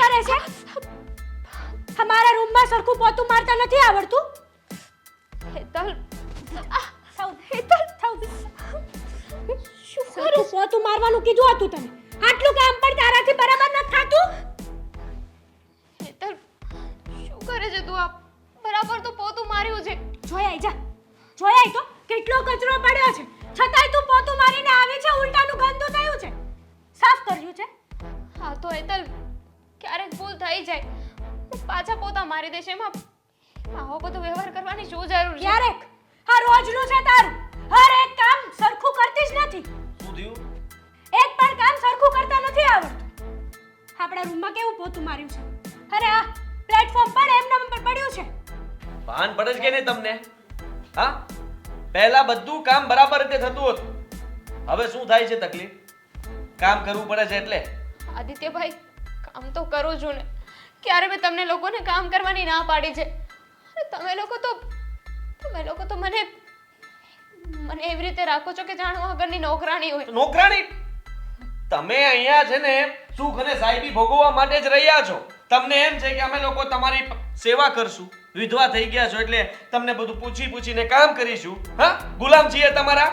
કરે છે? અમારા રૂમમાં સરખું પોતું મારતા નથી આવડતું? હેતલ શું કરું? પોતું મારવાનું કીધું હતું તને. આટલું કામ પણ તારાથી બરાબર નથી થાતું? હેતલ શું કરે છે તું? આ બરાબર તો પોતું માર્યું છે. જોઈ આઈ જા. જોઈ આઈ તો કેટલો કચરો પડ્યો છે. છતાંય તું પોતું મારીને આવી છે. ઉલટાનું ગંદુ થયું છે. સાફ કર્યું છે? હા તો હેતલ ક્યારેક ભૂલ થઈ જાય, પાછા પોતા મારી દેશે. એમાં આવો બધો વ્યવહાર કરવાની શું જરૂર છે? ક્યારેક આ રોજનું છે તારું. હર એક કામ સરખું કરતી જ નથી. શું થયું? એક પણ કામ સરખું કરતા નથી આવડતું. આપણા રૂમમાં કેવું પોતું માર્યું છે? અરે આ પ્લેટફોર્મ પર એમનામ પર પડ્યું છે. ભાન પડે છે કે નહીં તમને? હા, પહેલા બધું કામ બરાબર રીતે થતું હતું. હવે શું થાય છે તકલીફ? કામ કરવું પડે છે એટલે. આદિત્યભાઈ, કામ તો કરું છું ને. ક્યારે મેં તમને લોકોને કામ કરવાની ના પાડી છે? અને તમે લોકો તો મને એવી રીતે રાખો છો કે જાણો વગરની નોકરાણી હોય. નોકરાણી? તમે અહીંયા છે ને સુખ અને સાહેબી ભોગવવા માટે જ રહ્યા છો. તમને એમ છે કે અમે લોકો તમારી સેવા કરશું. વિધવા થઈ ગયા છો એટલે તમને બધું પૂછીને કામ કરીશું. હા, ગુલામ છીએ તમારા.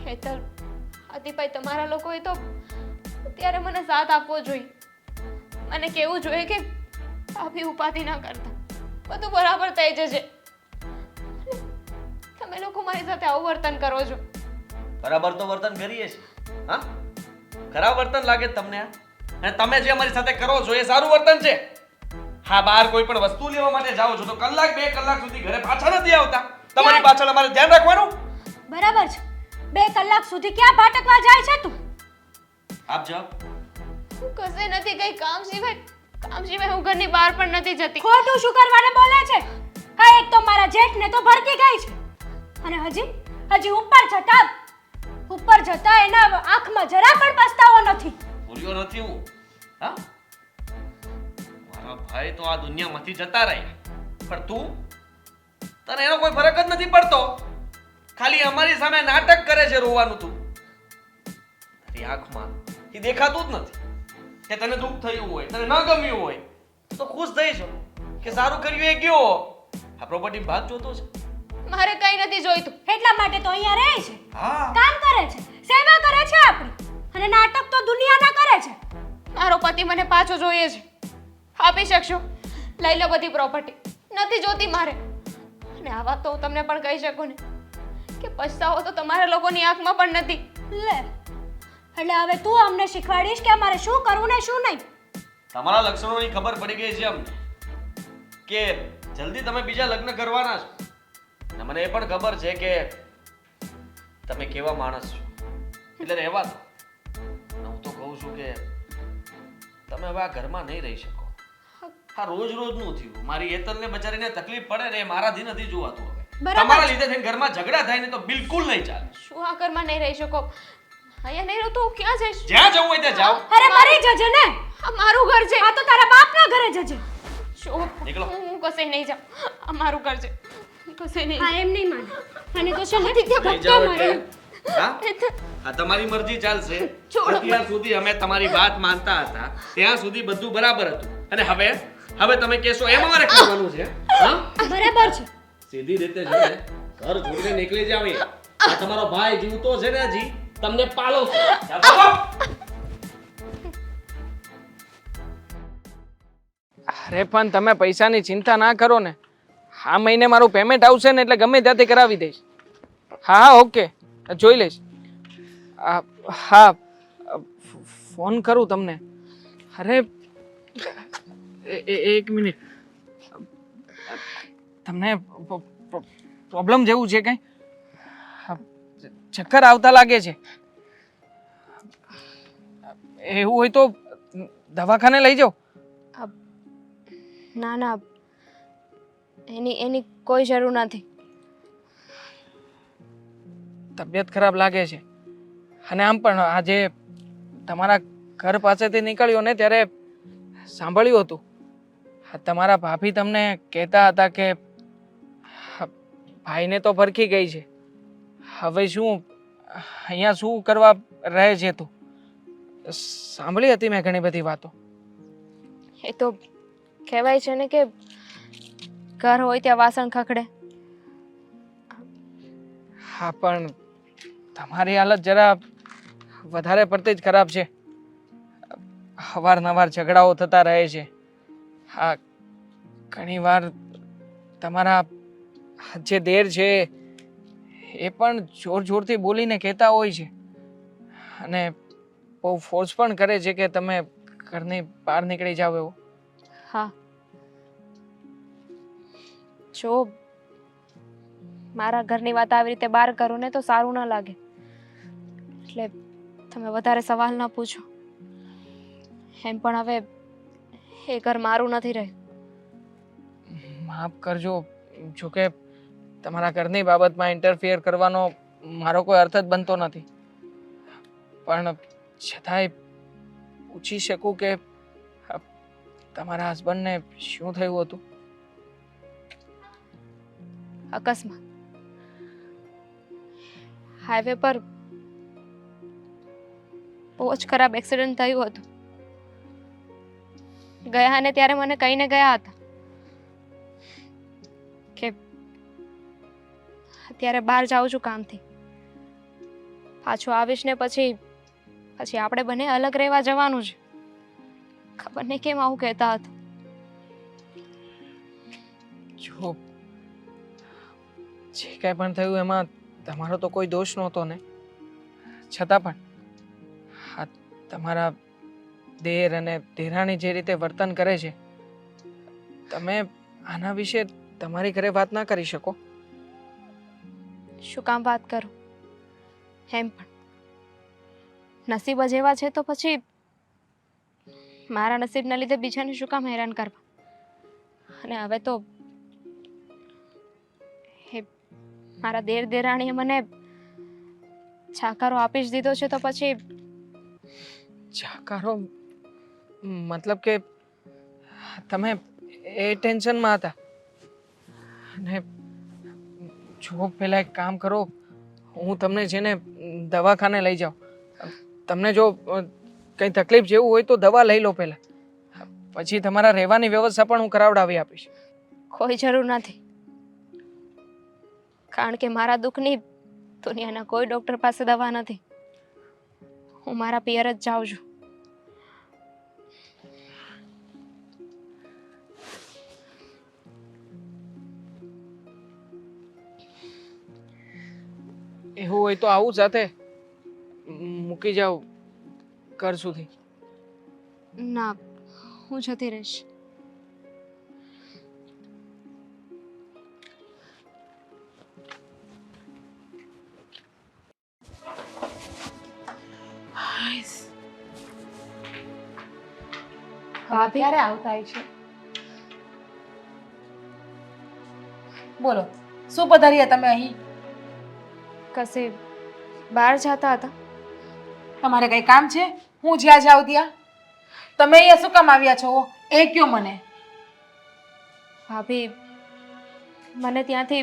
હેતલ, આદિભાઈ, તમારા લોકોએ તો ત્યારે મને સાથ આપવો જોઈએ. મને કહેવું જોઈએ કે ભાભી ઉપાધિ ના કરતા, બધું બરાબર થઈ જશે. તમે લોકો મારી સાથે આવું વર્તન કરો છો. બરાબર તો વર્તન કરીએ છીએ. હા, ખરાબ વર્તન લાગે તમને આ? અને તમે જે અમારી સાથે કરો છો એ સારું વર્તન છે? હા, બહાર કોઈ પણ વસ્તુ લેવા માટે જાઓ છો તો કલાક 2 કલાક સુધી ઘરે પાછા નથી આવતા. તમારી પાછળ અમારે ધ્યાન રાખવાનું. બરાબર છે. 2 કલાક સુધી ક્યાં ભટકવા જાય છે તું? આપ જાઓ. હું કશે નથી ગઈ. કામ સિવાય હું ઘરની બહાર પણ નથી જતી. ખોટું શું કરવાને બોલે છે? હા, એક તો મારા જેઠને તો ભડકી ગઈ છે. અને હજી ઉપર જતા એના આંખમાં જરા પણ પસ્તાવો નથી. ભૂલ્યો નથી હું. હા, મારા ભાઈ તો આ દુનિયામાંથી જતા રહ્યા, પણ તને એનો કોઈ ફરક જ નથી પડતો. ખાલી અમારી સામે નાટક કરે છે. રોવાનું તું તારી આંખમાં એ દેખાતું જ નથી કે તને દુઃખ થયું હોય, તને ન ગમ્યું હોય તો ખુશ થઈ છો કે સારું કર્યું એ ગયો. આ પ્રોપર્ટી ભાગ જોતો છે. મારે કઈ નથી જોઈતું. એટલા માટે તો અહીંયા રહે છે. હા, કામ કરે છે, સેવા કરે છે આપણી. અને નાટક તો દુનિયાના કરે છે. મારો પતિ મને પાછો જોઈએ છે. આપી શકશો? લઈ લો બધી પ્રોપર્ટી. નથી જોતી મારે. અને આ વાત તો હું તમને પણ કહી શકું ને કે પછતાવો તો તમારા લોકોની આંખમાં પણ નથી. લે, એટલે હવે તું અમને શીખવાડીશ કે અમારે શું કરવું ને શું નહીં? તમારા લક્ષણોની ખબર પડી ગઈ છે અમને કે જલ્દી તમે બીજા લગ્ન કરવાના છો. અને મને એ પણ ખબર છે કે તમે કેવા માણસ છો. એટલે રહેવા દો. હું તો કહું છું કે તમે હવે આ ઘરમાં નહીં રહી શકો. આ રોજનું થયું. મારી હેતલને બચારીને તકલીફ પડે ને એ મારાથી નથી જોવાતું. હવે બરાબર. તમારા લીધે થઈને ઘરમાં ઝઘડા થાય ને તો બિલકુલ નહીં ચાલે. શું આ ઘરમાં નહીં રહી શકો? અહીંયા નહીં રહું તો હું ક્યાં જઈશ? જ્યાં જવું હોય ત્યાં જાઓ. અરે મરી જજે ને. આ મારું ઘર છે. આ તો તારા બાપના ઘરે જજે. શું? નીકળો. હું કશે નહીં જાઉં. આ મારું ઘર છે. કશે નહીં. હા, એમ નહીં માને. અને તો છે ને નહીં જાઓ એટલે હા? હેતલ, આ તમારી મરજી ચાલશે. છોડો. અત્યાર સુધી અમે તમારી વાત માનતા હતા, ત્યાં સુધી બધું બરાબર હતું. અને હવે તમે કહેશો એમ અમારે કરવાનું છે? હા, બરાબર છે. સીધી રીતે છે ને ઘર છોડીને નીકળી જાવ. આ તમારો ભાઈ જીવતો છે ને હજી તમને પાલો છે. અરે પણ તમે પૈસાની ચિંતા ના કરો ને. આ મહિને મારું પેમેન્ટ આવશે ને એટલે ગમે ત્યાંથી કરાવી દઈશ. હા, ઓકે, જોઈ લઈશ. હા, ફોન કરું તમને. અરે એક મિનિટ. તમને પ્રોબ્લેમ જેવું છે કઈ? ચક્કર આવતા લાગે છે. એવું હોય તો દવાખાને લઈ જાઓ. ના, એની કોઈ જરૂર નથી. તબિયત ખરાબ લાગે છે. અને આમ પણ આજે તમારા ઘર પાસેથી નીકળ્યો ને ત્યારે સાંભળ્યું હતું. તમારા ભાભી તમને કહેતા હતા કે ભાઈને તો ભરખી ગઈ છે, હવે શું અહીંયા શું કરવા રહે છે તું? સાંભળી હતી મેં ઘણી બધી વાતો. એ તો કહેવાય છે ને કે ઘર હોય ત્યાં વાસણ ખખડે. હા, પણ તમારી હાલત જરા વધારે પડતી જ ખરાબ છે. અવારનવાર ઝઘડાઓ થતા રહે છે. હા, ઘણીવાર તમારા જે દેર છે એ પણ જોર જોરથી બોલીને કહેતા હોય છે અને બહુ ફોર્સ પણ કરે છે કે તમે ઘરની બહાર નીકળી જાઓ એવું. હા, જો મારા ઘરની વાત આવી રીતે બહાર કરું ને તો સારું ન લાગે, એટલે તમે વધારે સવાલ ન પૂછો. એમ પણ હવે એ ઘર મારું નથી રહ્યું. માફ કરજો, જોકે તમારા ઘરની બાબતમાં ઇન્ટરફિયર કરવાનો મારો કોઈ અર્થ જ બનતો નથી, પણ છતાંય પૂછી શકું કે તમારા હસબન્ડને શું થયું હતું? અકસ્માત હાઈવે પર બહુ જ ખરાબ એક્સિડન્ટ થયું હતું. ગયા અને ત્યારે મને કહીને ગયા હતા કે અત્યારે બહાર જાઉં છું કામથી, પાછું આવીશ ને પછી આપણે બંને અલગ રહેવા જવાનું છે. ખબર નહીં કેમ આવું કહેતા હતા. જો જે કાંઈ પણ થયું એમાં તમારો તો કોઈ દોષ નહોતો ને, છતાં પણ હા, તમારા દેર અને દેરાણી જે રીતે વર્તન કરે છે, તમે આના વિશે તમારી ઘરે વાત ના કરી શકો? શું કામ વાત કરું? એમ પણ નસીબ જ એવા છે તો પછી મારા નસીબના લીધે બીજાને શું કામ હેરાન કરવા? અને હવે તો મારા દેર દેરાણીએ મને છાકારો આપી જ દીધો છે તો પછી જાકારો મતલબ કે તમે એ ટેન્શનમાં હતા? અને જો પહેલા એક કામ કરો, હું તમને જેને દવાખાને લઈ જાઉં. તમને જો કંઈ તકલીફ જેવું હોય તો દવા લઈ લો પહેલા, પછી તમારા રહેવાની વ્યવસ્થા પણ હું કરાવડાવી આપીશ. કોઈ જરૂર નથી, કારણ કે મારા દુઃખની દુનિયાના કોઈ ડૉક્ટર પાસે દવા નથી. હું મારા પિયર જ જાઉં છું. એવું હોય તો આવું સાથે મૂકી જાઓ ઘર સુધી. ના, હું જતી રહીશ. ભાભી ક્યારે આવતા છે? બોલો, શું પધાર્યા તમે અહીં? કશે બહાર જતા હતા? તમારે કઈ કામ છે? હું જ્યાં જાઉં ત્યાં તમે અહીંયા શું કામ આવ્યા છો એ કયો મને. ભાભી, મને ત્યાંથી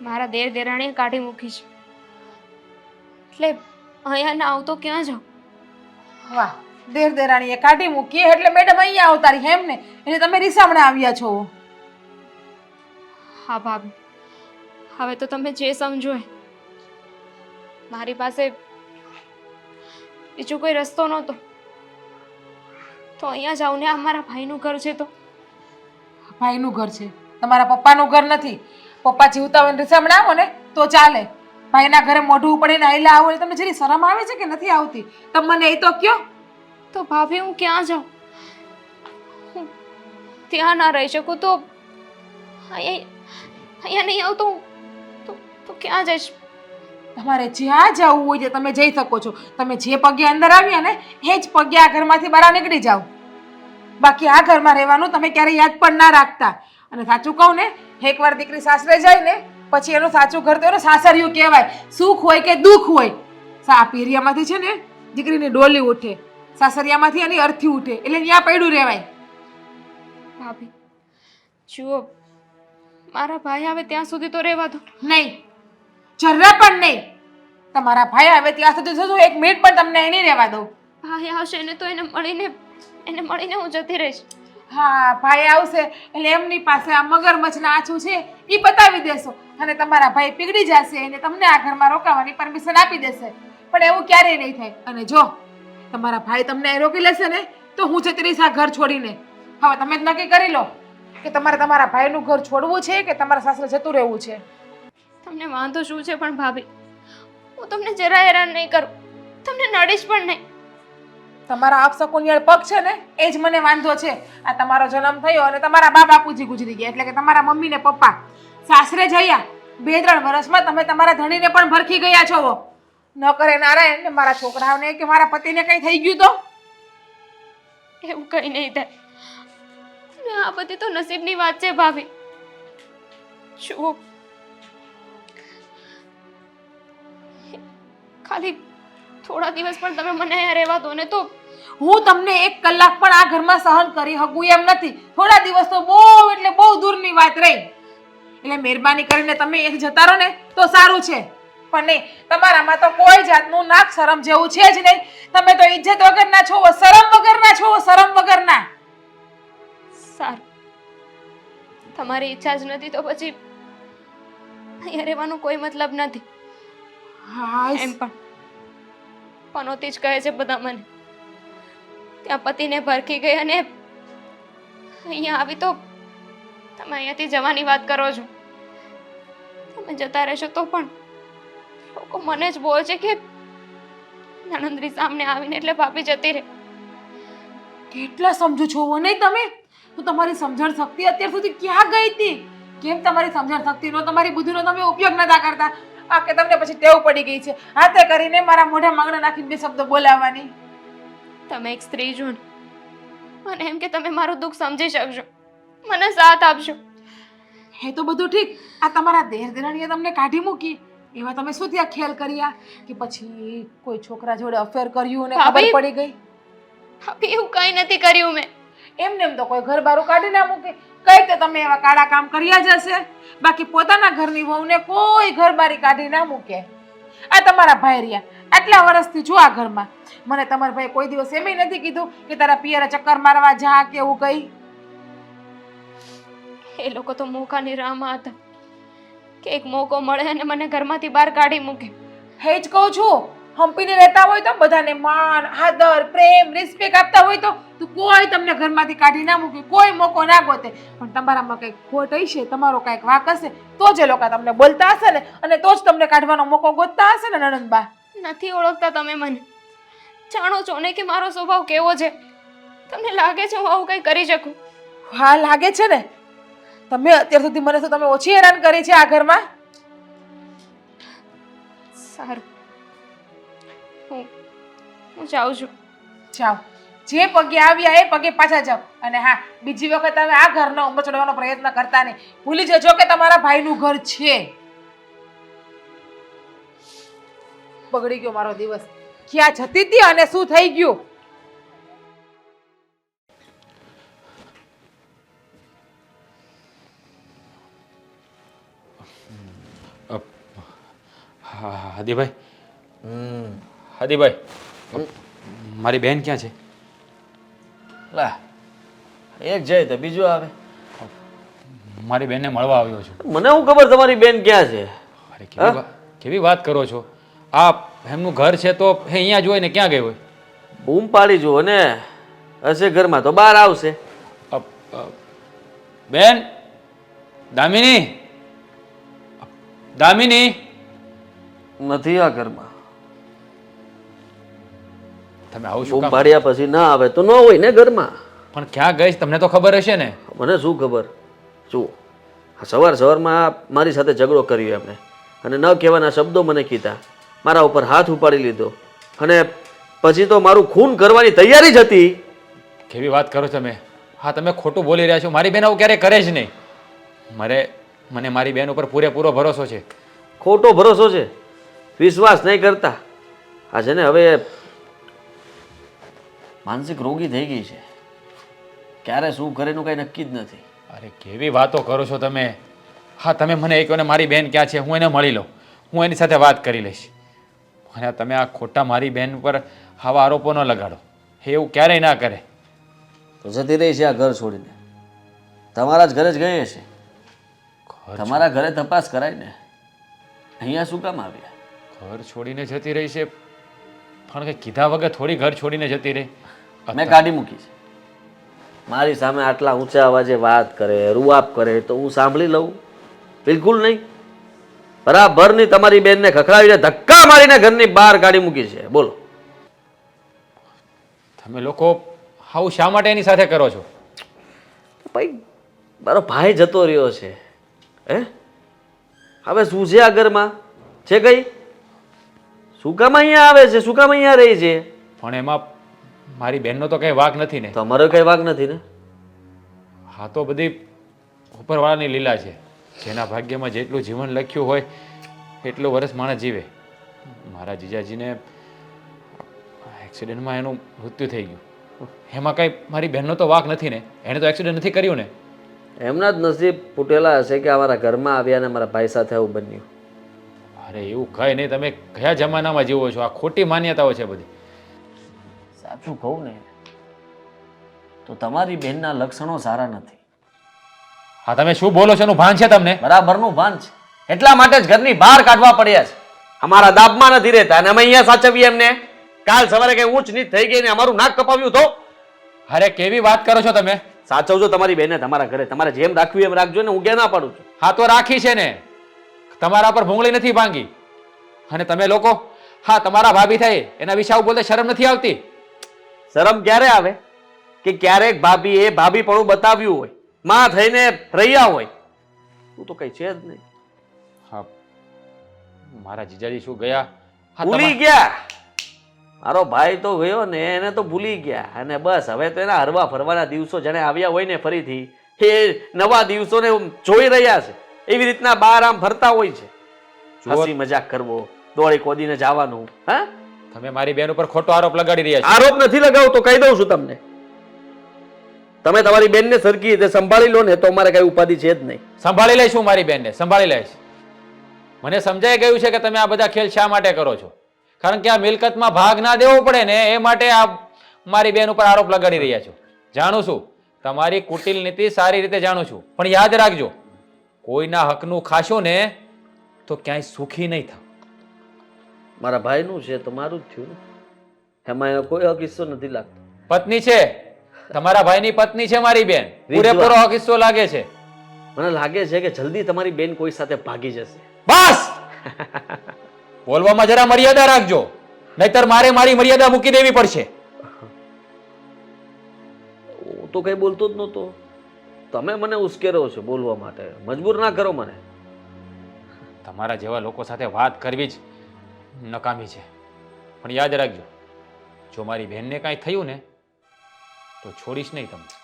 મારા દેર દેરાણીએ કાઢી મૂકી છે, એટલે અહીંયા ના આવતો ક્યાં જાઉં? વાહ, દેર દેરાણીએ કાઢી મૂકી એટલે મેડમ અહીંયા આવતા રહી એમ ને? એટલે તમે રીસામણે આવ્યા છો? હા ભાભી, હવે તો તમે જે સમજો એ. મારી પાસે બીજો કોઈ રસ્તો નહોતો તો અહીંયા જાઉં ને. આ મારા ભાઈનું ઘર છે તો? ભાઈનું ઘર છે, તમારા પપ્પાનું ઘર નથી. પપ્પા જીવતા હોય રીસામણે આવો ને તો ચાલે. ભાઈના ઘરે મોઢું ઉપડીને આયલા આવો એટલે તમને જરી શરમ આવે છે કે નથી આવતી? તમે મને એ તો કયો. તો ભાભી, હું ક્યાં જાઉં? હું ત્યાં ના રહી શકું તો અહીંયા નહીં આવતો તો ક્યાં જઈશ? તમારે જ્યાં જવું હોય તે તમે જઈ શકો છો. તમે જે પગે અંદર આવ્યા ને એ જ પગે આ ઘરમાંથી બહાર નીકળી જાઓ. બાકી આ ઘરમાં રહેવાનું તમે ક્યારેય યાદ પણ ના રાખતા. અને સાચું કહું ને, એકવાર દીકરી સાસરે જાય ને પછી એનું સાચું ઘર તો એનું સાસરિયું કહેવાય. સુખ હોય કે દુઃખ હોય, આ પીરિયામાંથી છે ને દીકરીની ડોલી ઉઠે, સાસરિયામાંથી એની અર્થી ઉઠે, એટલે ત્યાં પડ્યું રહેવાય. ભાભી જુઓ, મારા ભાઈ આવે ત્યાં સુધી તો રહેવા દો. નહીં, જરા પણ નહીં. તમારા ભાઈ આવે ત્યાં સુધી શું એક મિનિટ પણ તમને અહીં નહીં રહેવા દઉં. ભાઈ આવશે ને તો એને મળીને એને મળીને હું જતી રહીશ. હા, ભાઈ આવશે એટલે એમની પાસે આ મગરમચ્છના આછું છે એ બતાવી દેશો અને તમારા ભાઈ પીગળી જશે અને તમને આ ઘરમાં રોકાવાની પરમિશન આપી દેશે. પણ એવું ક્યારેય નહીં થાય. અને જો તમારા ભાઈ તમને અહીં રોકી લેશે ને તો હું જતી રહીશ આ ઘર છોડીને. હવે તમે જ નક્કી કરી લો કે તમારે તમારા ભાઈનું ઘર છોડવું છે કે તમારા સાસરે જતું રહેવું છે. તમને વાંધો શું છે પણ ભાભી? હું તમને જરા હેરાન નહીં કરું, તમને નડીશ પણ નહીં. તમારા અપશકુનિયળ પગ છે ને એ જ મને વાંધો છે. આ તમારો જન્મ થયો અને તમારા બા બાપુજી ગુજરી ગયા એટલે કે તમારા મમ્મી ને પપ્પા સાસરે જયા 2-3 વર્ષમાં તમે તમારા ધણીને પણ ભરખી ગયા છો. ન કરે નારાયણ ને મારા છોકરાઓને કે મારા પતિને કંઈ થઈ ગયું તો એવું કંઈ નહીં થાય. ને આ બધી તો નસીબની વાત છે ભાભી. જુઓ, ખાલી થોડા દિવસ પણ તમે મને અહીંયા રહેવા દો ને તો હું તમને 1 કલાક પણ આ ઘરમાં સહન કરી શકું એમ નથી. થોડા દિવસ તો બહુ એટલે બહુ દૂરની વાત રહી. એટલે મહેરબાની કરીને તમે એક જતા રહો ને તો સારું છે. પણ નહીં, તમારામાં તો કોઈ જાતનું નાક શરમ જેવું છે જ નહીં. તમે તો ઇજ્જત વગરના છો, શરમ વગરના છો, શરમ વગરના. સારું, તમારી ઈચ્છા જ નથી તો પછી અહીંયા રહેવાનો કોઈ મતલબ નથી. હા, એમ પણ પનોતી જ કહે છે બધા મને. ત્યાં પતિને ભરખી ગઈ અને અહીંયા આવી તો તમે અહીંયાથી જવાની વાત કરો છો. તમે જતા રહેશો તો પણ લોકો મને જ બોલશે કે નણંદરી સામે આવીને એટલે ભાભી જતી રહે. કેટલા સમજો છો નહીં તમે? તો તમારી સમજણ શક્તિ અત્યાર સુધી ક્યાં ગઈ હતી? કેમ તમારી સમજણ શક્તિનો તમારી બુદ્ધિનો તમે ઉપયોગ નતા કરતા? આ કે તમને પછી ટેવ પડી ગઈ છે હાથે કરીને મારા મોઢે માંગણા નાખીને 2 શબ્દ બોલાવવાની. તમે એક સ્ત્રી છો ને, અને એમ કે તમે મારું દુઃખ સમજી શકશો, મને સાથ આપશો. હે તો બધું ઠીક. આ તમારા દેર દેરાણીએ તમને કાઢી મૂકી એવા તમે શું ત્યાં ખેલ કર્યા કે પછી કોઈ છોકરા જોડે અફેર કર્યું ને ખબર ભાભી, પડી ગઈ? ભાભી એવું કંઈ નથી કર્યું મેં. એમને એમ તો કોઈ ઘર બારું કાઢી ના મૂકે. કઈ તો તમે એવા કાળા કામ કર્યા જ હશે. બાકી પોતાના ઘરની વહુને કોઈ ઘર બારી કાઢી ના મૂકે. આ તમારા ભાઈ રહ્યા આટલા વર્ષથી જો આ ઘરમાં. મને તમારા ભાઈ કોઈ દિવસ એમ નથી કીધું કે તારા પિયરે ચક્કર મારવા જા કે એવું કઈ? એ લોકો તો મોકાની રાહમાં હતા કે એક મોકો મળે અને મને ઘરમાંથી બહાર કાઢી મૂકે. હે જ કહું છું, હંપીને રહેતા હોય તો બધાને માન આદર પ્રેમ રિસ્પેક્ટ આપતા હોય તો કોઈ તમને ઘરમાંથી કાઢી ના મૂકે, કોઈ મોકો ના ગોતે. પણ તમારામાં કંઈક ખોટ હશે, તમારો કંઈક વાંક હશે તો જે લોકો તમને બોલતા હશે ને અને તો જ તમને કાઢવાનો મોકો ગોતતા હશે ને નણંદબા. નથી ઓળખતા તમે મને, જાણો છો ને કે મારો સ્વભાવ કેવો છે. તમને લાગે છે હું આવું કંઈ કરી શકું? હા લાગે છે ને. તમે અત્યાર સુધી મને શું તમે ઓછી હેરાન કરી છે આ ઘરમાં? સારું, હું જાઉં છું. જાઓ, જે પગે આવ્યા એ પગે પાછા જાઓ. અને હા, બીજી વખત હવે આ ઘરનો ઉંબર ચડવાનો પ્રયત્ન કરતા નહીં. ભૂલી જજો કે તમારા ભાઈનું ઘર છે. બગડી ગયો મારો દિવસ. ક્યાં જતી હતી અને શું થઈ ગયું? હાદીભાઈ, હાદીભાઈ, મારી બેન ક્યાં છે? લા, એક જાય તો બીજું આવે. મારી બેનને મળવા આવ્યો છું. મને શું ખબર તમારી બેન ક્યાં છે? અરે કેવી વાત કરો છો? આ એમનું ઘર છે તો એ અહીંયા જ હોય ને ક્યાં ગઈ હોય? બૂમ પાડી જુઓ ને, હશે ઘરમાં તો બહાર આવશે. બેન, દામિની, દામિની. નથી આ ઘરમાં. તમે આવું શું બૂમ કામ? પાડ્યા પછી ના આવે તો ન હોય ને ઘરમાં. પણ ક્યાં ગઈ તમને તો ખબર હશે ને. મને શું ખબર? જુઓ, સવારમાં મારી સાથે ઝઘડો કર્યો એમણે અને ન કહેવાના શબ્દો મને કીધા, મારા ઉપર હાથ ઉપાડી લીધો અને પછી તો મારું ખૂન કરવાની તૈયારી જ હતી. કેવી વાત કરો તમે? હા, તમે ખોટું બોલી રહ્યા છો. મારી બેન આવું ક્યારેય કરે જ નહીં. મને મારી બેન ઉપર પૂરેપૂરો ભરોસો છે. ખોટો ભરોસો છે, વિશ્વાસ નહીં કરતા. આ છે ને હવે માનસિક રોગી થઈ ગઈ છે. ક્યારે શું કરે એનું કંઈ નક્કી જ નથી. અરે કેવી વાતો કરો છો તમે? હા, તમે મને એક વાર મારી બેન ક્યાં છે હું એને મળી લઉં, હું એની સાથે વાત કરી લઈશ. અને તમે આ ખોટા મારી બેન ઉપર આવા આરોપો ન લગાડો. એવું ક્યારેય ના કરે. તો જતી રહી છે આ ઘર છોડીને. તમારા જ ઘરે જ ગઈ હશે. તમારા ઘરે તપાસ કરાય ને. અહીંયા શું કામ આવ્યા? ઘર છોડીને જતી રહી છે પણ કે કીધા વગર થોડી ઘર છોડીને જતી રહી. મેં કાઢી મૂકી છે. મારી સામે આટલા ઊંચા અવાજે વાત કરે, રૂઆબ કરે તો હું સાંભળી લઉં? બિલકુલ નહીં. બરાબરની તમારી બેનને ખખડાવીને ધક્કા મારીને ઘરની બહાર કાઢી મૂકી છે. બોલો. તમે લોકો આવું શા માટે એની સાથે કરો છો? ભાઈ મારો ભાઈ જતો રહ્યો છે. હે હવે શું છે આ ઘરમાં? છે કઈ? શું કામ અહીંયા આવે છે? શું કામ અહીંયા રહી છે? પણ એમાં મારી બહેનનો તો કંઈ વાંક નથી ને. તમારો કઈ વાંક નથી ને? હા તો બધી ઉપરવાળાની લીલા છે. જેના ભાગ્યમાં જેટલું જીવન લખ્યું હોય એટલું વર્ષ માણસ જીવે. મારા જીજાજીને એક્સિડન્ટમાં એનું મૃત્યુ થઈ ગયું. એમાં કંઈ મારી બહેનનો તો વાંક નથી ને. એણે તો એક્સિડન્ટ નથી કર્યું ને. એમના જ નસીબ ફૂટેલા હશે કે અમારા ઘરમાં આવ્યા ને મારા ભાઈ સાથે આવું બન્યું. અરે એવું કંઈ નહીં. તમે કયા જમાનામાં જીવો છો? આ ખોટી માન્યતાઓ છે બધી. સાચું કહું ને તો તમારી બહેનના લક્ષણો સારા નથી. હા તમે શું બોલો છો એનું ભાન છે તમને? બરાબરનું ભાન છે. એટલા માટે જ ઘરની બહાર કાઢવા પડ્યા છે. અમારા દાબમાં નથી રહેતા અને અમે અહીંયા સાચવીએ એમને. કાલ સવારે કઈ ઊંચ નીચ થઈ ગઈ ને અમારું નાક કપાવ્યું તો? અરે કેવી વાત કરો છો તમે? સાચવજો તમારી બેને તમારા ઘરે. તમારે જેમ રાખવી એમ રાખજો ને. હું ક્યાં ના પાડું છું. હા તો રાખી છે ને. તમારા પર ભૂંગળી નથી ભાંગી. અને તમે લોકો હા તમારા ભાભી થાય એના વિશે આવું બોલતા શરમ નથી આવતી? શરમ ક્યારે આવે કે ક્યારેક ભાભીએ ભાભીપણું બતાવ્યું હોય, માં થઈને રહ્યા હોય. તું તો કઈ છે જ નહીં. હા મારા જીજાજી શું ગયા? હા, ભૂલી ગયા. મારો ભાઈ તો ગયો ને એને તો ભૂલી ગયા. અને બસ હવે તો એના હરવા ફરવાના દિવસો જાણે આવ્યા હોય ને ફરીથી એ નવા દિવસોને જોઈ રહ્યા છે. એવી રીતના બહાર આમ ફરતા હોય છે. હસી મજાક કરવો, દોડી કોદીને જવાનું. હા તમે મારી બેન ઉપર ખોટો આરોપ લગાડી રહ્યા છો. આરોપ નથી લગાવતો, કહી દઉં છું તમને. તમે તમારી બેનને સરખી રીતે સંભાળી લો ને તો અમારે કઈ ઉપાધિ છે જ નહીં. સંભાળી લઈશું મારી બેનને, સંભાળી લઈશ. મને સમજાઈ ગયું છે કે તમે આ બધા ખેલ શા માટે કરો છો. કારણ કે આ મિલકતમાં ભાગ ના દેવો પડે ને એ માટે આ મારી બેન ઉપર આરોપ લગાડી રહ્યા છો. જાણું છું તમારી કુટિલ નીતિ સારી રીતે જાણું છું. પણ યાદ રાખજો કોઈના હકનું ખાશો ને તો ક્યાંય સુખી નહીં થાવ. મારા ભાઈનું છે તો મારું જ થયું ને. એમાં એનો કોઈ હક હિસ્સો નથી લાગતો. પત્ની છે તમારા ભાઈની પત્ની છે મારી બેન. પૂરેપૂરો હક હિસ્સો લાગે છે. મને લાગે છે કે જલ્દી તમારી બેન કોઈ સાથે ભાગી જશે. બસ બોલવામાં જરા મર્યાદા રાખજો નહીતર મારે મારી મર્યાદા મૂકી દેવી પડશે. હું તો કઈ બોલતો જ નહોતો. તમે મને ઉશ્કેરો છો બોલવા માટે. મજબૂર ના કરો મને. તમારા જેવા લોકો સાથે વાત કરવી જ નકામી છે. પણ યાદ રાખજો જો મારી બહેનને કાંઈ થયું ને તો છોડીશ નહીં તમને.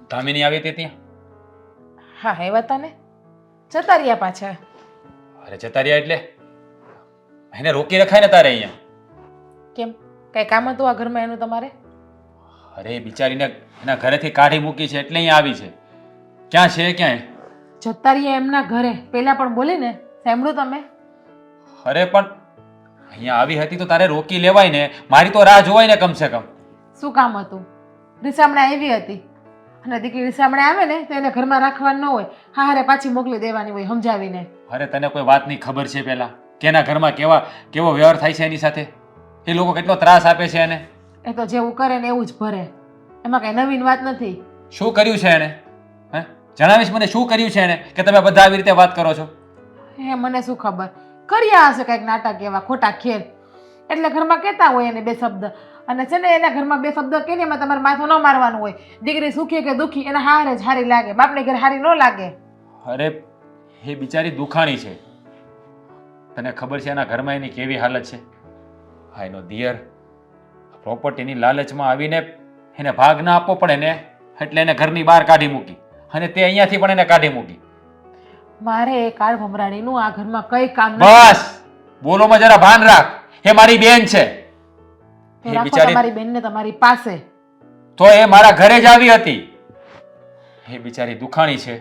દામિની આવી હતી ત્યાં? હા આવ્યા હતા ને. જતા રહ્યા પાછા. અરે જતા રહ્યા એટલે એને રોકી રખાય ને તારે અહીંયા. કેમ કઈ કામ હતું આ ઘરમાં એનું તમારે? અરે બિચારીને એના ઘરેથી કાઢી મૂકી છે એટલે અહીંયા આવી છે. ક્યાં છે ક્યાં? જતા રહ્યા એમના ઘરે. પેલા પણ બોલી ને, સાંભળ્યું તમે? અરે પણ અહીંયા આવી હતી તો તારે રોકી લેવાય ને. મારી તો રાહ જોવાય ને કમસે કમ. શું કામ હતું? રીસામણે આવી હતી અને દીકરી રીસામણે આવે ને તો એને ઘરમાં રાખવાનું ન હોય. હા હારે પાછી મોકલી દેવાની હોય સમજાવીને. અરે તને કોઈ વાતની ખબર છે પહેલા કે એના ઘરમાં કેવો વ્યવહાર થાય છે એની સાથે? એ લોકો કેટલો ત્રાસ આપે છે એને. એ તો જેવું કરે ને એવું જ ભરે. એમાં કઈ નવીન વાત નથી. શું કર્યું છે એને? હે જણાવીશ મને શું કર્યું છે એને કે તમે બધા આવી રીતે વાત કરો છો? હે મને શું ખબર. કર્યા હશે કંઈક નાટક એવા ખોટા ખેલ. એટલે ઘરમાં કહેતા હોય એને બે શબ્દ. અને છે ને એના ઘરમાં બે શબ્દ કે ને એમાં તમારે માથું ન મારવાનું હોય. દીકરી સુખી કે દુઃખી એના હારે જ હારી લાગે. બાપને ઘરે હારી ન લાગે. અરે એ બિચારી દુખાણી છે. તને ખબર છે એના ઘરમાં એની કેવી હાલત છે? હા એનો દિયર પ્રોપર્ટીની લાલચમાં આવીને એને ભાગ ના આપવો પડે ને એટલે એને ઘરની બહાર કાઢી મૂકી. અને તે અહીંયાથી પણ એને કાઢી મૂકી. મારે એ કાળ ભમરાણીનું આ ઘરમાં કઈ કામ બસ બોલોમાં જરા ભાન રાખ. એ મારી બેન છે. રાખો તમારી બેનને તમારી પાસે. તો એ મારા ઘરે જ આવી હતી એ બિચારી દુખાણી છે.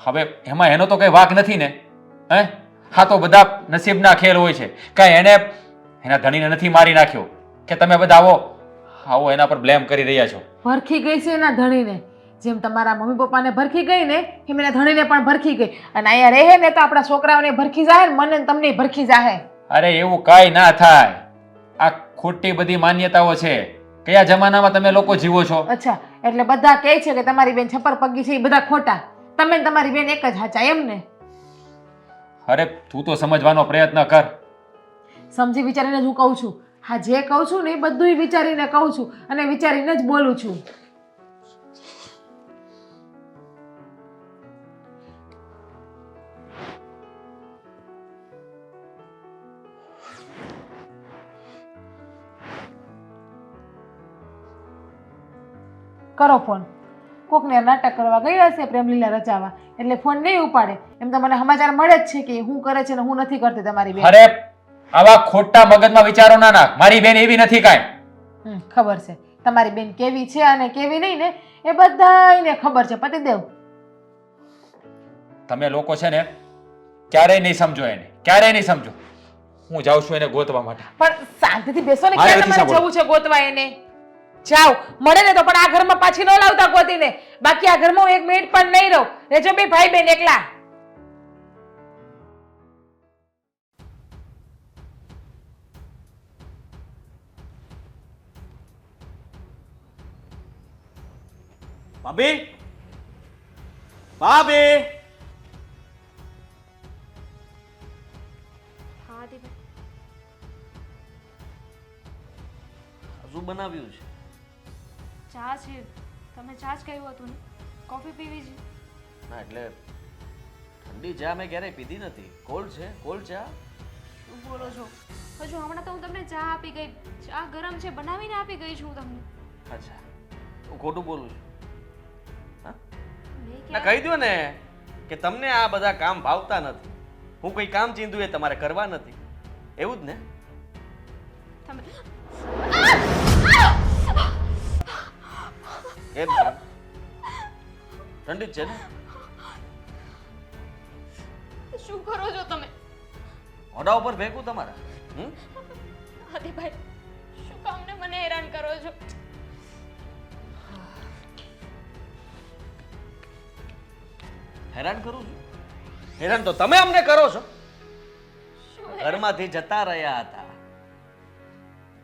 હવે એમાં એનો તો કઈ વાંક નથી ને. હે, હા તો બધા નસીબના ખેલ હોય છે. કાંઈ એને એના ધણીને નથી મારી નાખ્યો કે તમે બધા આવો એના પર બ્લેમ કરી રહ્યા છો? ભરખી ગઈ છે એના ધણીને, જેમ તમારા મમ્મી પપ્પાને ભરખી ગઈ ને એમ એના ધણીને પણ ભરખી ગઈ. અને અહીંયા રહે ને તો આપણા છોકરાઓને ભરખી જાહે ને મને ને તમને ભરખી જાહે. અરે એવું કાંઈ ના થાય. આ ખોટી બધી માન્યતાઓ છે. કયા જમાનામાં તમે લોકો જીવો છો? અચ્છા, એટલે બધા કહે છે કે તમારી બેન છપ્પર પગી છે એ બધા ખોટા, તમે ને તમારી બેન એક જ સાચા એમ ને? અરે તું તો સમજવાનો પ્રયત્ન કર. સમજી વિચારીને જ હું કહું છું. હા, જે કહું છું ને એ બધું વિચારીને કહું છું અને વિચારીને જ બોલું છું. કરો ફોન. કોકને નાટક કરવા ગયા હશે પ્રેમલીલા રચાવા, એટલે ફોન નહીં ઉપાડે. એમ તો મને સમાચાર મળે જ છે કે હું કરે છે ને હું નથી કરતી તમારી બેન. અરે આવા ખોટા મગજમાં વિચારો ના નાખ. મારી બેન એવી નથી કાંઈ. ખબર છે તમારી બેન કેવી છે અને કેવી નહીં ને એ બધાયને ખબર છે પતિદેવ. તમે લોકો છે ને ક્યારેય નહીં સમજો એને, ક્યારેય નહીં સમજો. હું જાઉં છું એને ગોતવા માટે. પણ શાંતિથી બેસો ને, મારે ક્યાં નથી તમારે જવું છે ગોતવા એને? જાઓ, મળે ને તો પણ આ ઘરમાં પાછી ન લાવતા ગોતીને. બાકી આ ઘરમાં હું એક મિનિટ પણ નહીં રહું. રેજો બે ભાઈ બેન એકલા. ભાભી, ભાભી. હા દીદી. શું બનાવ્યું છે? ચા છે. તમે ચા જ કહ્યું હતું ને, કોફી પીવી છે? ના એટલે ઠંડી ચા મેં ક્યારેય પીધી નથી. કોલ્ડ છે, કોલ્ડ ચા. શું બોલો છો? હજુ હમણાં તો હું તમને ચા આપી ગઈ. ચા ગરમ છે, બનાવીને આપી ગઈ છું તમને. અચ્છા, હું ખોટું બોલું છું? મેં ના, ક્યાં- કહી દો ને કે તમને આ બધા કામ ભાવતા નથી. હું કોઈ કામ ચીંધું એ તમારે કરવા નથી, એવું જ ને? તમે એમ છે? ઠંડી જ છે ને? શું કરો છો તમે? મોઢા ઉપર ફેંકું તમારા? આદિભાઈ, શું કામને મને હેરાન કરો છો? હેરાન કરું છું? હેરાન તો તમે અમને કરો છો. શું ઘરમાંથી જતા રહ્યા હતા,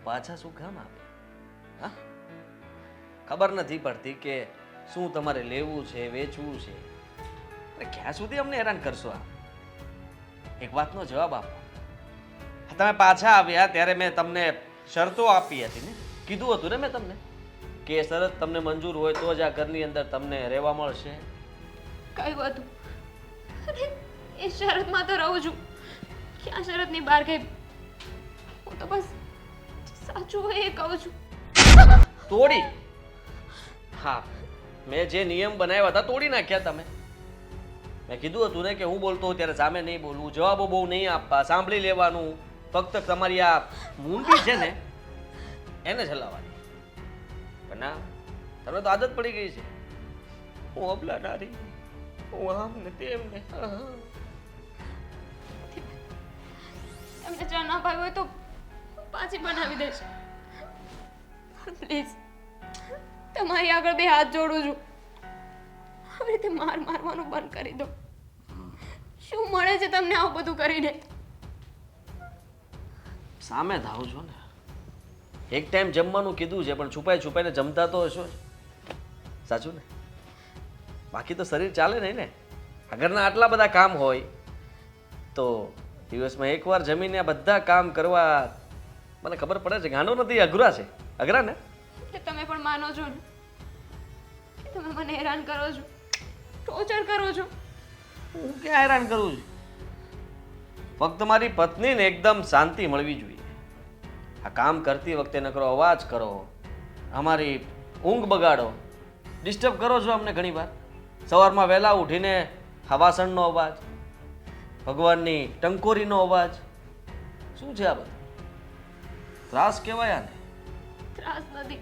પાછા શું કામ આવ્યા? હા, ખબર નથી પડતી કે શું તમારે લેવું છે, વેચવું છે. અરે ક્યાં સુધી અમને હેરાન કરશો? આ એક વાતનો જવાબ આપો. તમે પાછા આવ્યા ત્યારે મેં તમને શરતો આપી હતી ને, કીધું હતું ને મેં તમને કે શરત તમને મંજૂર હોય તો જ આ ઘરની અંદર તમને રહેવા મળશે. કયું હતું? અરે એ શરતમાં તો રહું છું. ક્યાં શરતની બહાર ગઈ? હું તો બસ સાચું હોય એ કહું છું. તોડી? હા, મેં જે નિયમ બનાવ્યા હતા તોડી નાખ્યા તમે. મેં કીધું હતું ને કે હું બોલતો હોઉં ત્યારે સામે નહીં બોલવું, જવાબો બહુ નહીં આપવા, સાંભળી લેવાનું, ફક્ત તમારી આ મૂંડી છે ને એને જ હલાવવાની. પણ ના, તમને તો આદત પડી ગઈ છે. હું અબલા નારી, હું આમ ને તેમ ને. તમને ચા ના ભાવી હોય તો પાછી બનાવી દઈશ. પ્લીઝ, તમારી આગળ બે હાથ જોડું છું. આવી રીતે મારવાનું બંધ કરી દો. શું મળે છે તમને આવું બધું કરીને? સામે થાવ છો ને. એક ટાઈમ જમવાનું કીધું છે પણ છુપાઈ છુપાઈને જમતા તો હશો જ. સાચું ને? બાકી તો શરીર ચાલે નહીં ને. આગળના આટલા બધા કામ હોય તો દિવસમાં એકવાર જમીને આ બધા કામ કરવા મને ખબર પડે છે ગાંડો નથી, અઘરા છે. અઘરા ને? એટલે તમે પણ માનો છો ને કે તમે મને હેરાન કરો છો, ટોર્ચર કરો છો? હું ક્યાં હેરાન કરું છું? ફક્ત મારી પત્નીને એકદમ શાંતિ મળવી જોઈએ. આ કામ કરતી વખતે નકરો અવાજ કરો, અમારી ઊંઘ બગાડો, ડિસ્ટર્બ કરો છો અમને ઘણી વાર. સવારમાં વહેલા ઉઠીને હવાસણનો અવાજ, ભગવાનની ટંકોરીનો અવાજ. શું છે આ બધું? ત્રાસ કહેવાય આને? ત્રાસ નથી.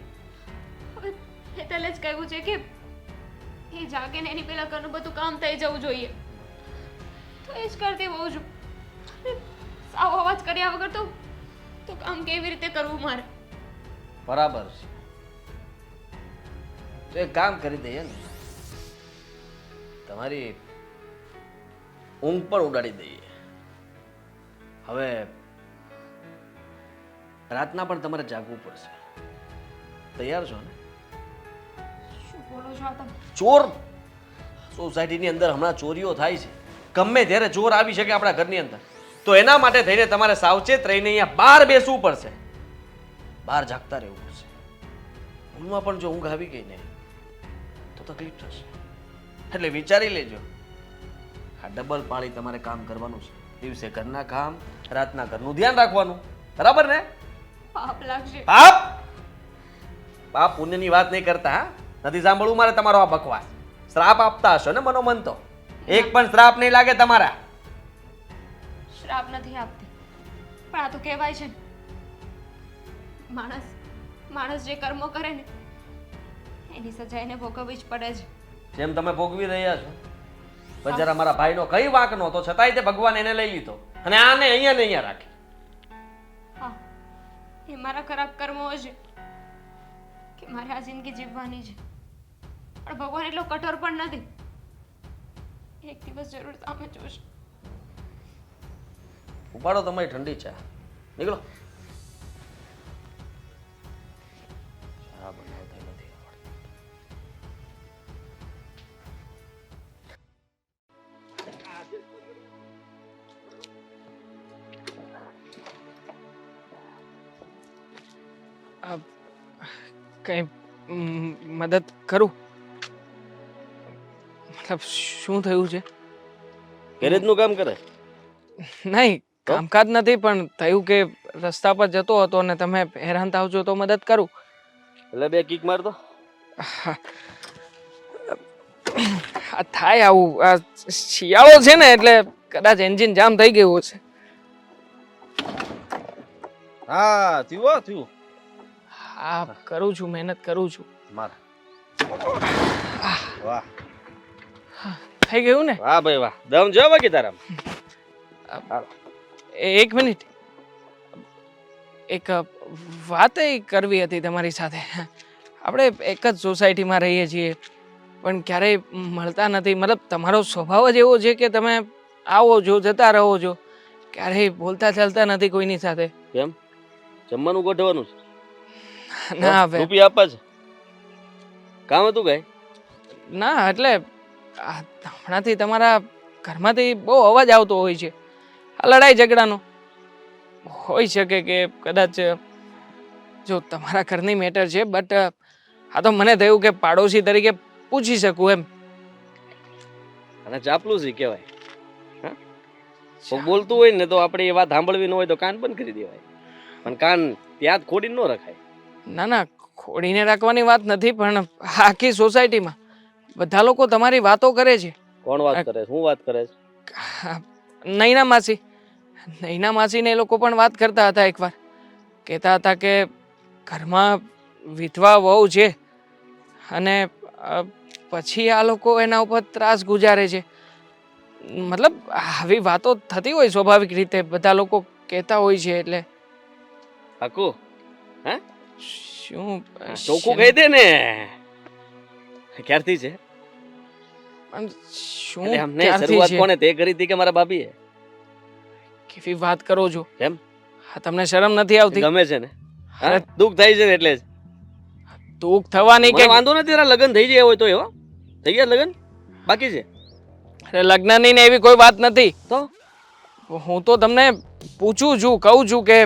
હવે હેતલે જ કહ્યું છે કે એ જાગે ને એની પહેલા ઘરનું બધું કામ થઈ જવું જોઈએ. તો એ જ કરતી હોઉં છું. અને સાવ અવાજ કર્યા વગર તો કામ કેવી રીતે કરવું મારે? બરાબર છે. તો એક કામ કરી દઈએ ને, તમારી ઊંઘ પણ ઉડાડી દઈએ. હવે રાતના પણ તમારે જાગવું પડશે. તૈયાર છો ને? શું બોલો છો આ તમે? ચોર સોસાયટીની અંદર હમણાં ચોરીઓ થાય છે. ગમે ત્યારે ચોર આવી શકે આપણા ઘરની અંદર. તો એના માટે થઈને તમારે સાવચેત રહીને અહીંયા બહાર બેસવું પડશે. બહાર જાગતા રહેવું પડશે. ઊંઘમાં પણ જો ઊંઘ આવી ગઈ ને તો તકલીફ થશે. એટલે વિચારી લેજો. આ ડબલ પાળી તમારે કામ કરવાનું છે. દિવસે ઘરના કામ, રાતના ઘરનું ધ્યાન રાખવાનું. બરાબર ને? પાપ લાગશે. પાપ પાપ પુણ્યની વાત નહીં કરતા. હા, નથી સાંભળવું મારે તમારો આ બકવાસ. શ્રાપ આપતા હશો ને મનોમન તો. એક પણ શ્રાપ નહીં લાગે તમારા. શ્રાપ નથી આપતી, પણ આ તો કહેવાય છે ને, માણસ જે કર્મો કરે ને એની સજા એને ભોગવવી જ પડે છે. જેમ તમે ભોગવી રહ્યા છો. બજારા મારા ભાઈનો કઈ વાંક નહોતો, છતાંય તે ભગવાન એને લઈ લીધો અને આને અહીંયા ને અહીંયા રાખી. હા, એ મારા ખરાબ કર્મો છે કે મારે આ જિંદગી જીવવાની છે. પણ ભગવાન એટલો કઠોર પણ નથી. એક દિવસ જરૂર સામે જોશે. ઉપાડો તમારી ઠંડી ચા. નીકળો. ચા બનાવતા નથી આવડતું. કઈ મદદ કરું? મતલબ શું થયું છે? ગેરેજનું કામ કરે? નહીં, કામકાજ નથી, પણ થયું કે રસ્તા પર જતો હતો અને તમે હેરાન થાવ છો તો મદદ કરું. એટલે બે કિક માર દો. આ થાય આવું. આ શિયાળો છે ને એટલે કદાચ એન્જિન જામ થઈ ગયું છે. હા, થયું. હા, કરું છું, મહેનત કરું છું. મારા. વાહ. થઈ ગયું ને? વાહ ભાઈ વાહ. દમ જો બાકી તારા. એક મિનિટ, એક વાત કરવી હતી તમારી સાથે. આપણે એક જ સોસાયટીમાં રહીએ છીએ પણ ક્યારેય મળતા નથી. મતલબ તમારો સ્વભાવ જ એવો છે કે તમે આવો છો, જતા રહો છો, ક્યારેય બોલતા ચાલતા નથી કોઈની સાથે. કેમ? જમવાનું ગોઠવવાનું છે? ના હવે રૂપિયા આપવા છે? કામ હતું કઈ? ના, એટલે હમણાંથી તમારા ઘરમાંથી બહુ અવાજ આવતો હોય છે. આ લડાઈ ઝઘડાનો હોઈ શકે કે કદાચ જો તમારા ઘરની મેટર છે, બટ આ તો મને થયું કે પાડોશી તરીકે પૂછી શકું એમ. અને ચાપલુસી કહેવાય. કોઈ બોલતું હોય ને તો આપણે એ વાત સાંભળવી ન હોય તો કાન બંધ કરી દેવાય. પણ કાન ત્યાં જ ખોડીને ન રખાય. ના ના, ખોડીને રાખવાની વાત નથી, પણ આખી સોસાયટીમાં બધા લોકો તમારી વાતો કરે છે. કોણ વાત કરે? શું વાત કરે છે? નૈના માસીને એ લોકો પણ વાત કરતા હતા. એકવાર કહેતા હતા કે ઘરમાં વિધવા વહુ છે અને પછી આ લોકો એના ઉપર ત્રાસ ગુજારે છે. મતલબ આવી વાતો થતી હોય સ્વાભાવિક રીતે, બધા લોકો કહેતા હોય છે. એટલે પાકું? હે? શું ચોખ્ખું કહી દે ને. ક્યારથી છે? પણ શું એટલે અમને ક્યારથી શરૂઆત છે? કોણે તે કરી હતી કે મારા ભાભીએ? કેવી વાત કરો છો? કેમ? હા, તમને શરમ નથી આવતી? ગમે છે ને? હા, દુઃખ થાય છે ને એટલે જ. દુઃખ થવાની મને કે વાંધો નથી. એના લગ્ન થઈ ગયા હોય તો એવો થઈ ગયા લગ્ન બાકી છે? અરે લગ્નની ને એવી કોઈ વાત નથી. તો હું તો તમને પૂછું છું, કહું છું કે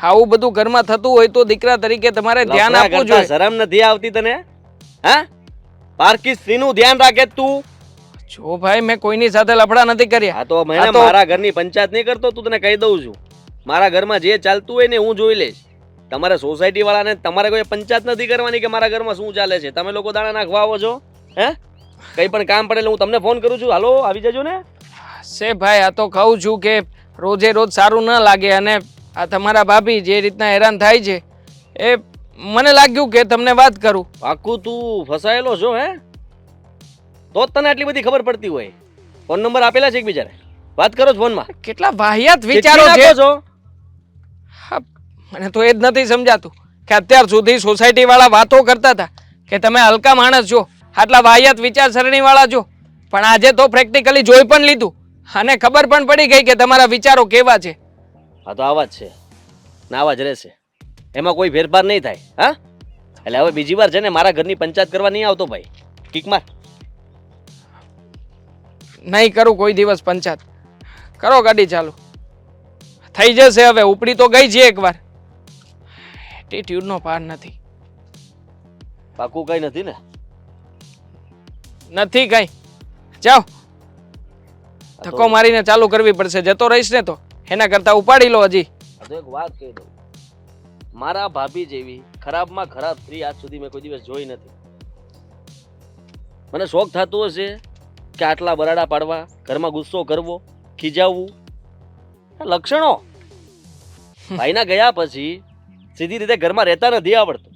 આવું બધું ઘરમાં થતું હોય તો દીકરા તરીકે તમારે ધ્યાન લફડા આપવું કરતા જોઈએ. શરમ નથી આવતી તને? હા, પારકી સ્ત્રીનું ધ્યાન રાખે તું. જો ભાઈ, મેં કોઈની સાથે લફડા નથી કર્યા. હા, તો આ મેં તો- મારા ઘરની પંચાયત નહીં કરતો. તું તને કહી દઉં છું, મારા ઘરમાં જે ચાલતું હોય ને હું જોઈ લઈશ. તમારે સોસાયટી વાળાને તમારે કોઈ પંચાયત નથી કરવાની કે મારા ઘરમાં શું ચાલે છે. તમે લોકો દાણા નાખવા આવો છો? હે? કઈ પણ કામ પડે એટલે હું તમને ફોન કરું છું. હાલો, આવી જજો ને. સે ભાઈ, આ તો કહું છું કે રોજે રોજ સારું ન લાગે. અને આ તમારા ભાભી જે રીતના હેરાન થાય છે એ મને લાગ્યું કે તમને વાત કરું. પાક્કું તું ફસાયેલો છો? હે? તો જ તને આટલી બધી ખબર પડતી હોય. ફોન નંબર આપેલા છે એકબીજાને, વાત કરો છો ફોનમાં. કેટલા વાહિયાત વિચારો ચીઠી છે. નાખો છો. હા, મને તો એ જ નથી સમજાતું કે અત્યાર સુધી સોસાયટી વાળા વાતો કરતા હતા કે તમે હલકા માણસ છો, આટલા વાહિયાત વિચારસરણી વાળા છો, પણ આજે તો પ્રેક્ટિકલી જોઈ પણ લીધું અને ખબર પણ પડી ગઈ કે તમારા વિચારો કેવા છે. હા તો આવા જ છે ને આવા જ રહેશે, એમાં કોઈ ફેરફાર નહીં થાય. હા, એટલે હવે બીજી વાર છે ને મારા ઘરની પંચાયત કરવા નહીં આવતો ભાઈ. કિક માર. નહીં કરું કોઈ દિવસ પંચાયત. કરો ગાડી ચાલુ, થઈ જશે. હવે ઉપડી તો ગઈ છે એકવાર, એટીટ્યુડનો પાર નથી. પાકું કઈ નથી ને? નથી કઈ. જાઓ, ધક્કો મારીને ચાલુ કરવી પડશે. જતો રહીશ ને તો એના કરતા ઉપાડી લો. હજી આ તો એક વાત કહી દઉં, મારા ભાભી જેવી ખરાબમાં ખરાબ સ્ત્રી આજ સુધી મેં કોઈ દિવસ જોઈ નથી. મને શોખ થતો હશે કે આટલા બરાડા પાડવા, ઘરમાં ગુસ્સો કરવો, ખીજાવવું, આ લક્ષણો ભાઈના ગયા પછી સીધી રીતે ઘરમાં રહેતા નથી આવડતું.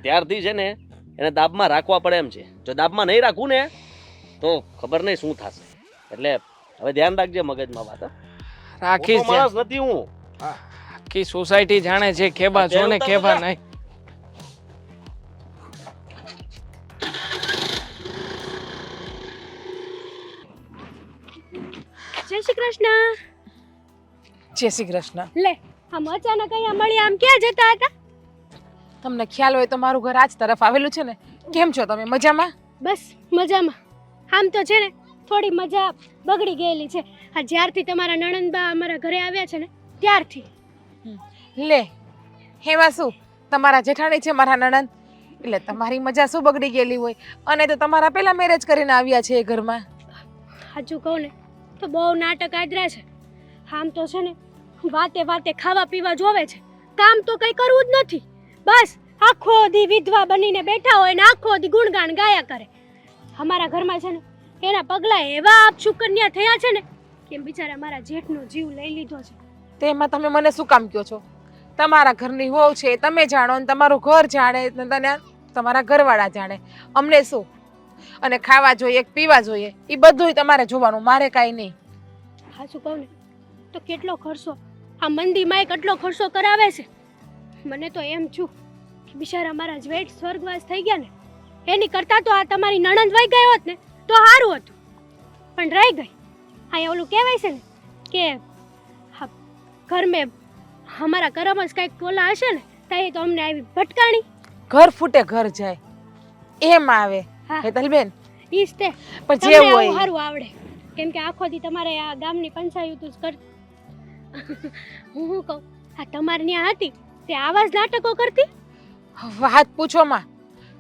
ત્યારથી છે ને એને દાબમાં રાખવા પડે એમ છે. જો દાબમાં નહીં રાખવું ને તો ખબર નહીં શું થશે. એટલે હવે ધ્યાન રાખજે મગજમાં વાત. રાખીશ. મોટો માણસ નથી હું. આખી સોસાયટી જાણે છે કેવા છો ને કેવા નહીં. જય શ્રી કૃષ્ણ. જય શ્રી કૃષ્ણ. લે, આમ અચાનક અહીંયા મળી, આમ ક્યાં જતા હતા? તમને ખ્યાલ હોય તો મારું ઘર આ જ તરફ આવેલું છે ને. કેમ છો તમે? મજામાં? બસ મજામાં. આમ તો છે ને થોડી મજા બગડી ગયેલી છે આ જ્યારથી તમારા નણંદબા અમારા ઘરે આવ્યા છે ને ત્યારથી. લે, હેમાં શું, તમારા જેઠાણી છે મારા નણંદ, એટલે તમારી મજા શું બગડી ગયેલી હોય? અને તો તમારા પહેલા મેરેજ કરીને આવ્યા છે એ ઘરમાં. સાચું કહું ને તો બહુ નાટક આદરા છે. આમ તો છે ને વાતે વાતે ખાવા પીવા જોવે છે, કામ તો કંઈ કરવું જ નથી. બસ આખો દી વિધવા બનીને બેઠા હોય ને આખો દી ગુણગાન ગાયા કરે. અમારા ઘરમાં છે ને એના પગલા એવા આપશુકન્યા થયા છે ને કે બિચારા મારા જેઠનો જીવ લઈ લીધો છે. તેમાં તમે મને શું કામ કહો છો? તમારા ઘરની હોવ છે, તમે જાણો ને તમારું ઘર જાણે ને તને તમારા ઘરવાળા જાણે. અમને શું? અને ખાવા જોઈએ, પીવા જોઈએ, એ બધું તમારે જોવાનું, મારે કાંઈ નહીં. સાચું કહું ને તો કેટલો ખર્ચો આ મંદીમાં કેટલો ખર્ચો કરાવે છે. મને તો એમ છું કે બિચારા મારા જેઠ સ્વર્ગવાસ થઈ ગયા ને એની કરતાં તો આ તમારી નણંદ વહી ગઈ હોત ને તો સારું હતું, પણ રહી ગઈ. અહીંયા ઓલું કહેવાય છે ને કે હા, ઘર મેં અમારા કરમ જ કંઈક ઓલા હશે ને ત્યાં તો અમને આવી ભટકાણી. ઘર ફૂટે ઘર જાય એમ આવે. હા. હેતલબેન, ઈ જ તે પણ તમને જે આવું હોય સારું આવડે કેમ કે આખો દી તમારે આ ગામની પંચાયત જ કર. હું શું કહું, આ તમારી ત્યાં હતી તે આવા જ નાટકો કરતી. વાત પૂછો માં,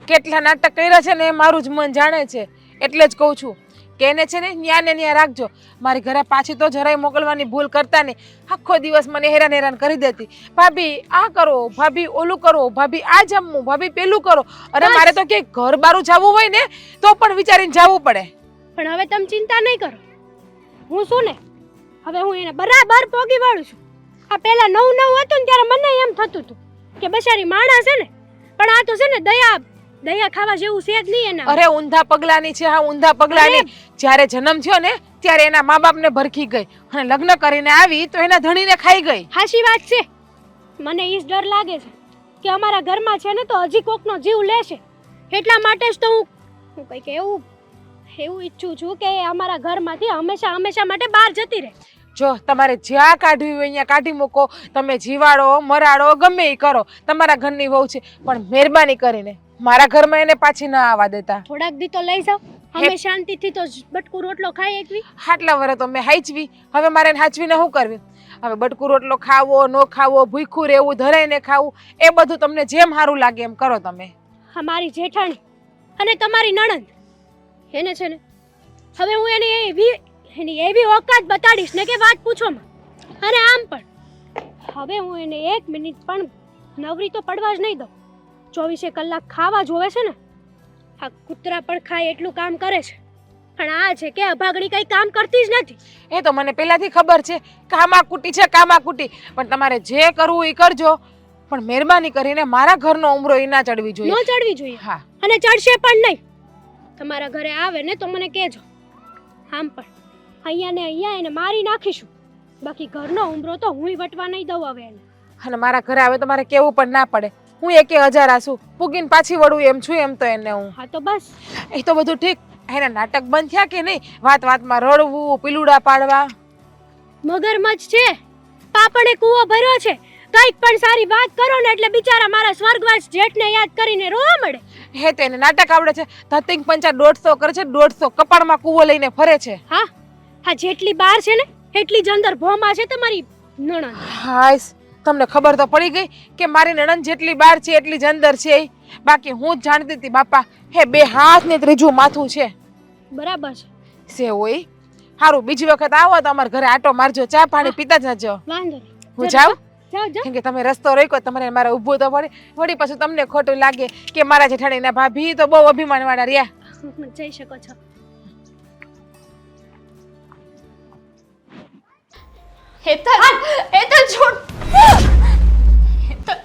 કેટલા નાટક કર્યા છે ને એ મારું જ મન જાણે છે. એટલે જ કહું છું કે એને છે ને ન્યા ને ન્યા રાખજો. મારી ઘરે પાછી તો જરાય મોકલવાની ભૂલ કરતા નહીં. આખો દિવસ મને હેરાન કરી દેતી, ભાભી આ કરો, ભાભી ઓલું કરો, ભાભી આ જમવું, ભાભી પેલું કરો. અરે મારે તો કે ઘર બારું જવું હોય ને તો પણ વિચારીને જવું પડે. પણ હવે તમે ચિંતા નહીં કરો, હું છું ને હવે હું એને બરાબર પોગી વાળું છું. આ પહેલા નવું હતું ને ત્યારે મને એમ થતું હતું કે બચારી માણસ છે ને, પણ આ તો છે ને દયા ખાવા જેવું છે જ નહીં એના. અરે ઊંધા પગલાની છે, હા ઊંધા પગલાની. જ્યારે જન્મ થયો ને ત્યારે એના મા બાપને ભરખી ગઈ અને લગ્ન કરીને આવી તો એના ધણીને ખાઈ ગઈ. હાચી વાત છે. મને ઈ જ ડર લાગે છે કે અમારા ઘરમાં છે ને તો હજી કોકનો જીવ લેશે. એટલા માટે જ તો હું કંઈક એવું ઈચ્છું છું કે અમારા ઘરમાંથી હંમેશા માટે બહાર જતી રહે. જો તમારે જ્યાં કાઢવી હોય અહીંયા કાઢી મૂકો, તમે જીવાડો મરાડો ગમે એ કરો, તમારા ઘરની વહુ છે, પણ મહેરબાની કરીને મારા ઘરમાં એને પાછી ના આવવા દેતા. થોડાક દી તો લઈ જાઓ, અમે શાંતિથી તો બટકું રોટલો ખાઈ એકવી. આટલા વર્ષ તો મેં હાચવી, હવે મારે એને હાચવીને શું કરવી? હવે બટકું રોટલો ખાવો ન ખાવો, ભૂખ્યું રહેવું, ધરાઈને ખાવું, એ બધું તમને જેમ સારું લાગે એમ કરો તમે. મારી જેઠાણી અને તમારી નણંદ એને છે ને હવે હું એની એવી ઓકાત બતાડીશ ને કે વાત પૂછો માં. અને આમ પણ હવે હું એને 1 મિનિટ પણ નવરી તો પડવા જ નહીં દઉં. 24 કલાક ખાવા જોવે છે ને. આ કૂતરા પણ ખાય એટલું કામ કરે છે, પણ આ છે કે અભાગણી કઈ કામ કરતી જ નથી. એ તો મને પહેલાથી ખબર છે, કામાકુટી છે કામાકુટી. પણ તમારે જે કરવું એ કરજો, પણ મહેરબાની કરીને મારા ઘરનો ઉમરો એ ના ચડવી જોઈએ. ન ચડવી જોઈએ. હા, અને ચડશે પણ નહીં. તમારા ઘરે આવે ને તો મને કહેજો. આમ પણ અહીંયા ને અહીંયા એને મારી નાખીશું, બાકી ઘરનો ઉંબરો તો હુંય વટવા નહીં દઉં હવે એને. અને મારા ઘરે આવે તો મારે કેવું પણ ના પડે. હું એકે હજાર છું, પૂગીને પાછી વળું એમ છું. એમ તો એને હું હા તો બસ. એ તો બધું ઠીક. એના નાટક બંધ થયા કે નહીં? વાત વાતમાં રડવું, પીલુડા પાડવા. મગરમચ્છ છે, પાપણે કૂવો ભર્યો છે. કંઈક પણ સારી વાત કરો ને એટલે બિચારા મારા સ્વર્ગવાસ જેઠને યાદ કરીને રોવા મળે. હે તો એને નાટક આવડે છે. ધતિંગ પંચા 150 કરે છે, 150 કપાળમાં કૂવો લઈને ફરે છે. હા હા, જેટલી બાર છે ને એટલી જ અંદર ભોમાં છે તમારી નણંદ. હાય, તમને ખબર તો પડી ગઈ કે મારી નણંદ જેટલી બહાર છે એટલી જ અંદર છે. બાકી હું જ જાણતી હતી બાપા, હે 2 હાથ ને 3જું માથું છે. બરાબર છે. સે હોય હારું, બીજી વખત આવો તો અમારા ઘરે આટો મારજો, ચા પાણી પીતા જજો. વાંધો નહીં. હું જાઉં? જાઓ જાઓ. કેમ કે તમે રસ્તો રોક્યો, તમારે મારે ઊભું તો પડે. વળી પાછું તમને ખોટું લાગે કે મારા જેઠાણીના ભાભી તો બહુ અભિમાનવાળા રહ્યા. જઈ શકો છો. હેતલ છોડ. હેતલ,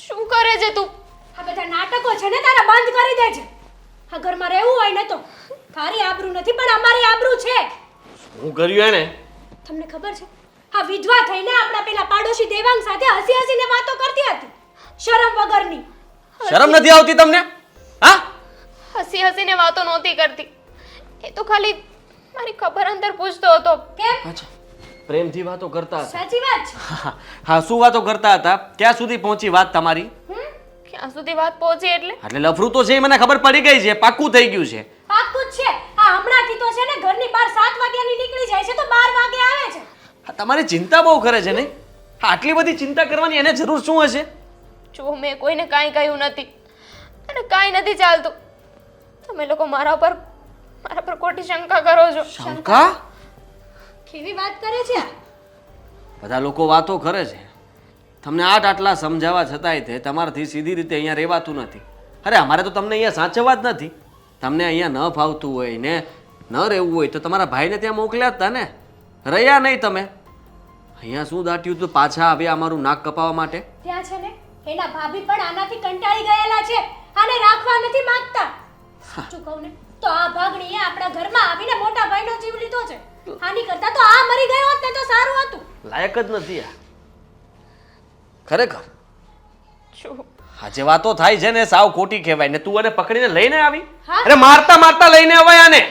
શું કરે છે તું? આ બધા નાટકો છે ને તારા બંધ કરી દે છે. આ ઘરમાં રહેવું હોય ને તો તારી આબરૂ નથી પણ અમારી આબરૂ છે. હું કર્યું એને? તમને ખબર છે આ વિધવા થઈને આપણા પેલા પાડોશી દેવાંગ સાથે હસી હસીને વાતો કરતી હતી, શરમ વગરની. શરમ નથી આવતી તમને? હા, હસી હસીને વાતો નહોતી કરતી. એ તો ખાલી મારી ખબર અંદર પૂછતો હતો. કેમ? અચ્છા, પ્રેમથી વાતો કરતા હતા. સાચી વાત છે. હા, શું વાતો કરતા હતા? ક્યાં સુધી પહોંચી વાત તમારી? ક્યાં સુધી વાત પહોંચી એટલે? એટલે લફરું તો છે, મને ખબર પડી ગઈ છે, પાક્કું થઈ ગયું છે. પાક્કું જ છે. આ હમણાંથી તો છે ને ઘરની બહાર 7 વાગ્યાની નીકળી જાય છે તો 12 વાગે આવે છે. હા, તમારી ચિંતા બહુ કરે છે નહીં? હા, આટલી બધી ચિંતા કરવાની એને જરૂર શું હશે? જો મેં કોઈને કાંઈ કહ્યું નથી અને કાંઈ નથી ચાલતું. તમે લોકો મારા પર ખોટી શંકા કરો છો. શંકા? કેવી વાત કરે છે આ? બધા લોકો વાતો કરે છે, તમને આટલા સમજાવવા છતાંય તે તમારાથી સીધી રીતે અહીંયા રહેવાતું નથી. અરે અમારે તો તમને અહીંયા સાચવવા જ નથી. તમને અહીંયા ન ફાવતું હોય ને ન રહેવું હોય તો તમારા ભાઈને ત્યાં મોકલ્યા જ હતા ને, રહ્યા નહીં તમે. અહીંયા શું દાટ્યું તો પાછા આવ્યા અમારું નાક કપાવવા માટે? ત્યાં છે ને એના ભાભી પણ આનાથી કંટાળી ગયેલા છે, આને રાખવા નથી માંગતા. સાચું કહું ને તો આ ભાગણીએ આપણા ઘરમાં આવીને મોટા ભાઈનો જીવ લીધો છે. આની કરતા તો આ મરી ગયો હોત ને તો સારું હતું. લાયક જ નથી આ ખરેખર. શું? આ જે વાતો થાય છે ને સાવ ખોટી કહેવાય ને. તું એને પકડીને લઈને આવી? હા. અરે મારતા મારતા લઈને આવ્યા આને.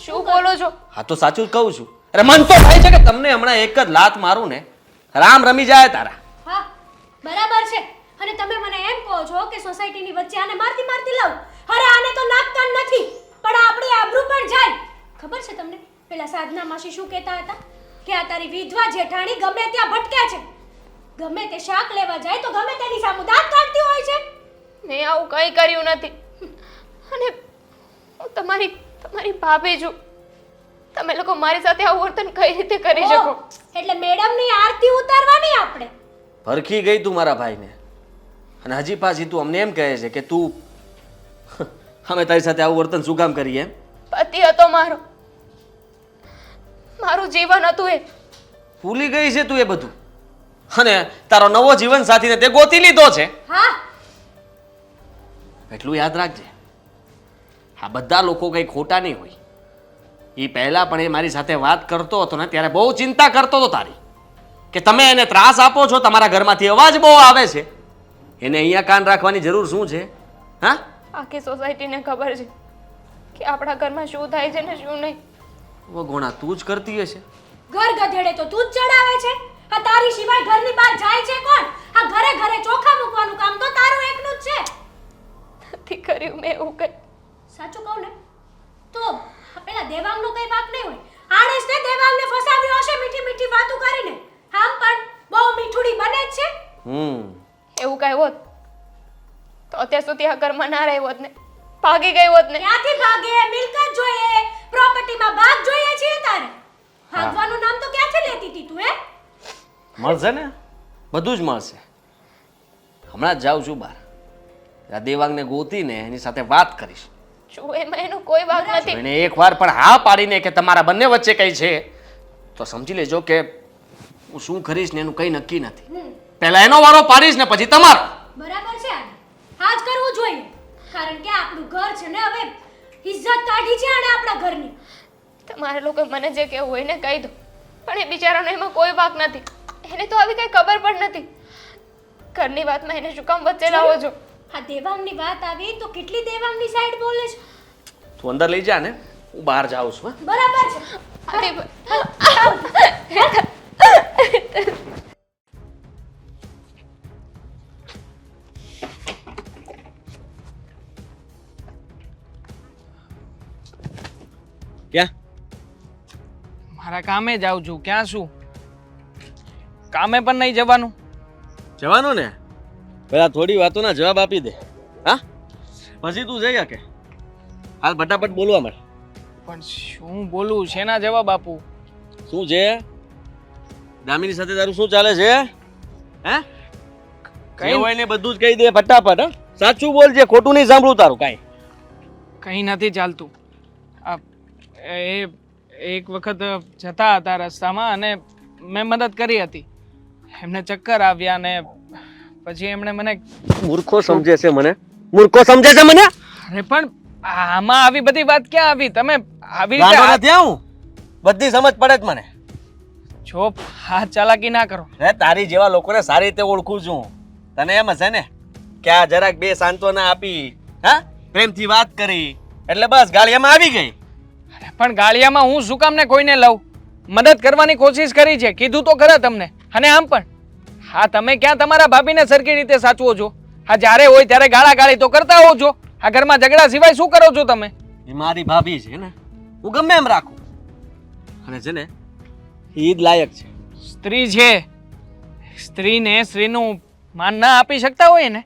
શું બોલો છો? હા તો સાચું જ કહું છું. અરે મન તો થાય છે કે તમને હમણાં એક જ લાત મારું ને રામ રમી જાય તારા. હા બરાબર છે. અને તમે મને એમ કહો છો કે સોસાયટીની વચ્ચે આને મારતી મારતી લાવ. અરે આને તો નાકકાન નથી પણ આપણી આબરૂ પણ જાય. ખબર છે તમને પેલા સાધના માસી શું કહેતા હતા કે આ તારી વિધવા જેઠાણી ગમે ત્યાં ભટકે છે, ગમે તે શાક લેવા જાય તો ગમે તેની સામે દાંત કાઢતી હોય છે. મેં આવું કંઈ કર્યું નથી અને હું તમારી ભાભી છું. તમે લોકો મારી સાથે આવું વર્તન કઈ રીતે કરી શકો? ઓહ, એટલે મેડમની આરતી ઉતારવાની આપણે. ભરખી ગઈ તું મારા ભાઈને અને હજી પાછી તું અમને એમ કહે છે કે તું અમે તારી સાથે આવું વર્તન શું કામ કરીએ એમ? પતિ હતો મારું જીવન હતું. એ ભૂલી ગઈ છે તું એ બધું અને તારો નવો જીવન સાથીને તે ગોતી લીધો છે. હા એટલું યાદ રાખજે, આ બધા લોકો કઈ ખોટા નહીં હોય. એ પહેલા પણ એ મારી સાથે વાત કરતો હતો ને ત્યારે બહુ ચિંતા કરતો હતો તારી કે તમે એને ત્રાસ આપો છો, તમારા ઘરમાંથી અવાજ બહુ આવે છે, એને અહીંયા કાન રાખવાની જરૂર શું છે? હા, આખી સોસાયટીને ખબર છે કે આપણા ઘરમાં શું થાય છે ને શું નહીં. વગોણા તું જ કરતી હશે. ઘર ગધેડે તો તું જ ચડાવે છે. આ તારી સિવાય ઘરની બહાર જાય છે કોણ? આ ઘરે ઘરે ચોખા મૂકવાનું કામ તો તારું એકનું જ છે. નથી કર્યું મેં એવું કંઈ. સાચું કહું ને તો આ પેલા દેવાંગનો કઈ વાંક નહીં હોય. આણે જ તે દેવાંગને ફસાવ્યો હશે મીઠી મીઠી વાતો કરીને. આમ પણ બહુ મીઠુડી બને જ છે. એવું કાંઈ હોત તો અત્યાર સુધી આ ઘરમાં ના રહી હોત ને, ભાગી ગઈ હોત ને. ક્યાંથી ભાગે? મિલકત જોઈએ, પ્રોપર્ટીમાં ભાગ જોઈએ છે તારે. ભાગવાનું નામ તો ક્યાંથી લેતી હતી તું? મળશે ને, બધું જ મળશે. હમણાં જ જાઉં છું બહાર, આ દેવાંગને ગોતીને એની સાથે વાત કરીશ. જો એમાં એનો કોઈ વાંક નથી. એને એકવાર પણ હા પાડીને કે તમારા બંને વચ્ચે કઈ છે તો સમજી લેજો કે હું શું કરીશ ને એનું કઈ નક્કી નથી. પહેલા એનો વારો પાડીશ ને પછી તમારો. બરાબર છે. આજ કરવું જોઈએ. કારણ કે આપણું ઘર છે ને હવે ઇજ્જત કાઢી છે અને આપણા ઘરની. તમારે લોકો મને જે કહેવું હોય ને કહી દો, પણ એ બિચારાનો એમાં કોઈ વાંક નથી. એને તો આવી કઈ ખબર પણ નથી. ઘરની વાતમાં એને શું કામ વચ્ચે લાવો છો? આ દેવાંગની વાત આવી તો કેટલી દેવાંગની સાઈડ બોલે છે. તું અંદર લઈ જા ને, હું બહાર જાઉં છું. હા? બરાબર છે. અરે ક્યાં? મારા કામે જાઉં છું. ક્યાં શું? કામે પણ નહીં જવાનું. જવાનું ને, પેલા થોડી વાતોના જવાબ આપી દે. હા, પછી તું જઈ શકે. હાલ ફટાફટ બોલવા માંડ. પણ શું બોલું? શેના જવાબ આપું? શું છે? દામિની સાથે તારું શું ચાલે છે? હે? કઈ હોય ને બધું જ કહી દે ફટાફટ. હા, સાચું બોલજે, ખોટું નહીં સાંભળું તારું કાંઈ. કંઈ નથી ચાલતું. એ એક વખત જતા હતા રસ્તામાં અને મેં મદદ કરી હતી. એમને ચક્કર આવ્યા ને પછી એમણે મને મૂર્ખો સમજે છે મને. મૂર્ખો સમજે છે મને. અરે પણ આમાં આવી બધી વાત ક્યાં આવી? તમે આવી રીતે ગાંડો નથી હું. બધી સમજ પડે જ મને. જો હાથ ચાલાકી ના કરો. હે, તારી જેવા લોકોને સારી રીતે ઓળખું છું. તને એમ હશે ને કે આ જરાક બે સાંત્વના આપી, હા, પ્રેમથી વાત કરી એટલે બસ ગાળિયામાં આવી ગઈ. અરે પણ ગાળિયામાં હું શું કામ ને કોઈને લઉં? મદદ કરવાની કોશિશ કરી છે, કીધું તો ખરા તમને. અને આમ પણ હા, તમે ક્યાં તમારા ભાભીને સરખી રીતે સાચવો છો? હા, જ્યારે હોય ત્યારે ગાળા ગાળી તો કરતા હોવ છો. આ ઘરમાં ઝઘડા સિવાય શું કરો છો તમે? એ મારી ભાભી છે ને, હું ગમે એમ રાખું. અને છે ને, એ જ લાયક છે. સ્ત્રી છે, સ્ત્રીને સ્ત્રીનું માન ના આપી શકતા હોય ને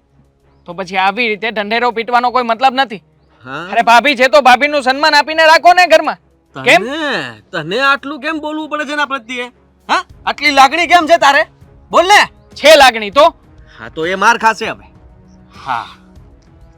તો પછી આવી રીતે ઢંઢેરો પીટવાનો કોઈ મતલબ નથી. હા, અરે ભાભી છે તો ભાભીનું સન્માન આપીને રાખો ને ઘરમાં. કેમ? તને આટલું કેમ બોલવું પડે છે એના પ્રત્યે? હા, આટલી લાગણી કેમ છે તારે? બોલ ને. છે લાગણી તો. હા, તો એ માર ખાશે હવે. હા,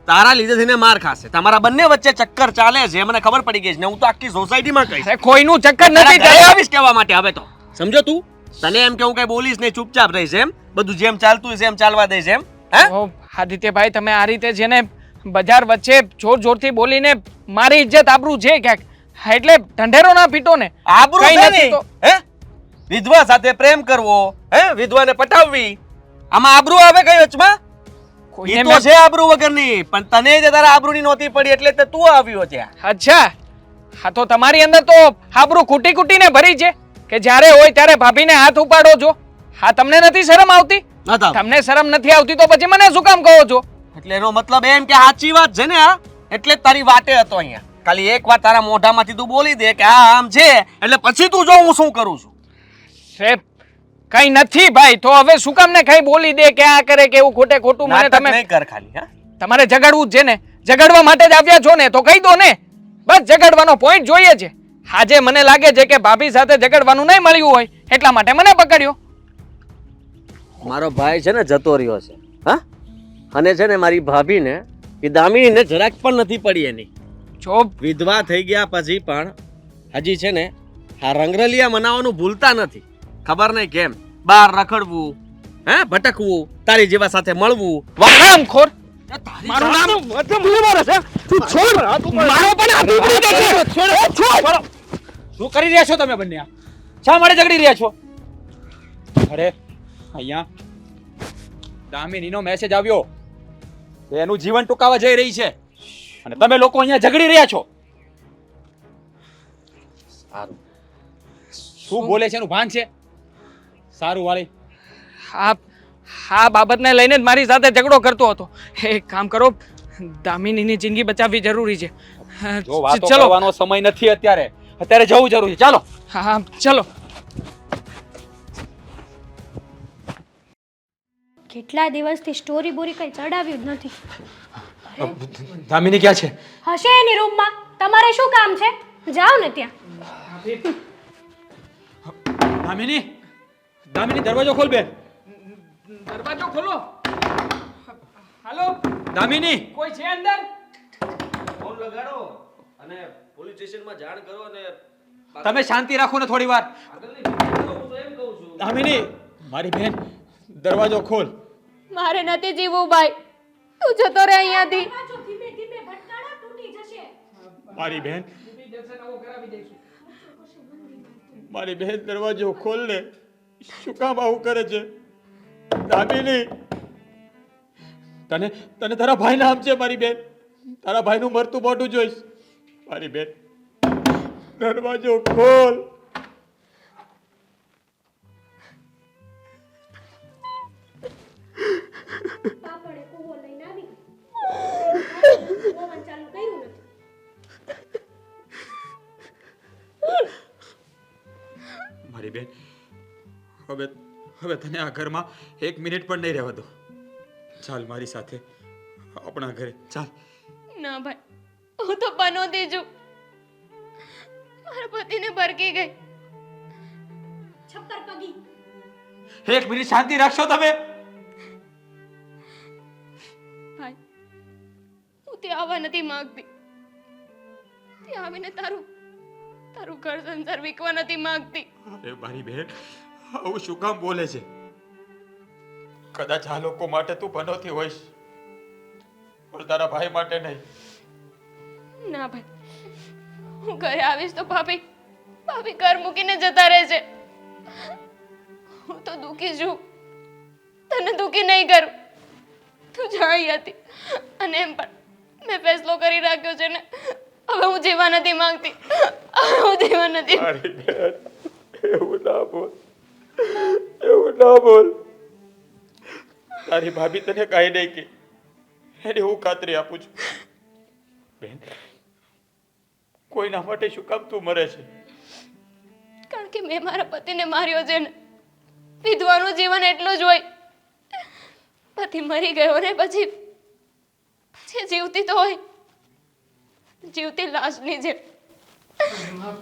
તારા લીધે થઈને માર ખાશે. તમારા બંને વચ્ચે ચક્કર ચાલે છે, મને ખબર પડી ગઈ છે ને. હું તો આખી સોસાયટીમાં કહીશ. અરે કોઈનું ચક્કર નથી ઘરે ચાલતું. આવીશ કહેવા માટે હવે તો. સમજો તું? તને એમ કે હું કઈ બોલીશ ને ચૂપચાપ રહીશ એમ? બધું જેમ ચાલતું હશે એમ ચાલવા દઈશ એમ? હે? ઓ આદિત્યભાઈ, તમે આ રીતે છે ને બજાર વચ્ચે જોર જોરથી બોલીને મારી ઇજ્જત આબરૂ છે ક્યાંક. હા, એટલે ઢંઢેરો ના પીટો ને. આબરૂ કંઈ છે નથી ને? તો. હે? વિધવા સાથે પ્રેમ કરવો, હે? વિધવાને પટાવવી, આમાં આબરૂ આવે કઈ વચમાં? કોઈને ઈ તો મેં- છે આબરૂ વગરની, પણ તને જ તારા આબરૂની નહોતી પડી એટલે તે તું આવ્યો છે. અચ્છા, હા તો તમારી અંદર તો આબરૂ કૂટી કૂટીને ભરી છે કે જ્યારે હોય ત્યારે ભાભીને હાથ ઉપાડો છો. હા, તમને નથી શરમ આવતી? નતા. તમને શરમ નથી આવતી તો પછી મને શું કામ કહો છો? એટલે એનો મતલબ એમ કે સાચી વાત છે ને આ, એટલે જ તારી વાટે હતો અહીંયા. ખાલી એક વાર તારા મોઢામાંથી તું બોલી દે કે આ આમ છે એટલે પછી તું જો હું શું કરું છું. રે કઈ નથી ભાઈ, તો હવે શું કામ ને કઈ બોલી દે કે આ કરે કે એવું ખોટે ખોટું મને નાટક તમે નહીં કર ખાલી. હા, તમારે ઝઘડવું જ છે ને? ઝઘડવા માટે જ આવ્યા છો ને તો કહી દો ને. બસ ઝઘડવાનો પોઈન્ટ જોઈએ છે. આજે મને લાગે છે કે ભાભી સાથે ઝઘડવાનું નહીં મળ્યું હોય એટલા માટે મને પકડ્યો. મારો ભાઈ છે ને જતો રહ્યો છે. હા, અને છે ને મારી ભાભીને એ દામિનીને જરાક પણ નથી પડી એની. જો વિધવા થઈ ગયા પછી પણ હજી છે ને આ રંગરલિયા મનાવવાનું ભૂલતા નથી. ખબર નહીં કેમ બહાર રખડવું, હે, ભટકવું, તારી જેવા સાથે મળવું. હરામખોર! મારું નામ મારો પણ આ પીપળી દેખે. શું કરી રહ્યા છો તમે બંને? શા માટે ઝઘડી રહ્યા છો? અરે અહીંયા દામિનીનો મેસેજ આવ્યો કે એનું જીવન ટૂંકાવા જઈ રહી છે અને તમે લોકો અહીંયા ઝઘડી રહ્યા છો. સારું, શું બોલે છે એનું ભાન છે? સારું વાળી, આ બાબતને લઈને જ મારી સાથે ઝઘડો કરતો હતો. એક કામ કરો, દામિનીની જિંદગી બચાવવી જરૂરી છે. જો વાતો ચલો. કરવાનો સમય નથી અત્યારે. અત્યારે જવું જરૂરી છે. ચાલો. હા, ચલો. કેટલા દિવસથી સ્ટોરી બોરી કઈ ચડાવ્યું જ નથી. દામિની ક્યાં છે? હશે એની રૂમમાં. તમારે શું કામ છે? જાઓ ને ત્યાં. દામિની, દામિની દરવાજો ખોલ બેન. દરવાજો ખોલો. હાલો, દામિની, કોઈ છે અંદર? ફોન લગાડો અને પોલીસ સ્ટેશનમાં જાણ કરો અને તમે શાંતિ રાખો ને થોડી વાર. હું તો એમ કહું છું. દામિની, મારી બેન દરવાજો ખોલ. મારે નથી જીવવું ભાઈ. તું જતો રહે અહીંયાથી. ધીમે ધીમે મારી બહેન તૂટી જશે નવો કરાવી દઈશું. મારી બહેન દરવાજો ખોલ ને. શું કામ આવું કરે છે દામિની? તને તને તારા ભાઈ નામ છે મારી બેન. તારા ભાઈનું મરતું મોઢું જોઈશ. મારી બેન દરવાજો ખોલ. પાપડે કૂવો લઈને આવી ગઈ. ઓવન ચાલુ કર્યું નથી. મારી બેન હવે હવે તને આ ઘરમાં 1 મિનિટ પણ નહીં રહેવા દો. ચાલ મારી સાથે આપણા ઘરે ચાલ. ના ભાઈ, હું તો પનોતી છું. મારા પતિને ભરકી ગઈ. છપ્પર પગી. 1 મિનિટ શાંતિ રાખશો તમે? ભાઈ, હું ત્યાં આવવા નથી માંગતી. ત્યાં આવીને તારું ઘર સંસાર વીકવા નથી માંગતી. અરે મારી બેન આવું શું કામ બોલે છે? કદાચ આ લોકો માટે તું બનોતી હોઈશ પણ તારા ભાઈ માટે નહીં. ના ભાઈ, હું ઘરે આવીશ તો ભાભી ઘર મૂકીને જતા રહે છે. હું તો દુઃખી છું. તને દુઃખી નહીં કરું. તું જાણી હતી અને એમ પણ મેં ફેસલો કરી રાખ્યો છે ને. હવે હું જીવા નથી માંગતી. હવે હું જીવા નથી. મારી બેન એવું ના બોલ, એવું ના બોલ. તારી ભાભી તને કાંઈ નહીં કે એને હું ખાતરી આપું છું. બેન કોઈના માટે શું કામ તું મરે છે? કારણ કે મેં મારા પતિને માર્યો છે ને. વિધવાનું જીવન એટલું જ હોય. પતિ મરી ગયો ને પછી જીવતી તો હોય. જીવતી લાશની જેમ. એમાં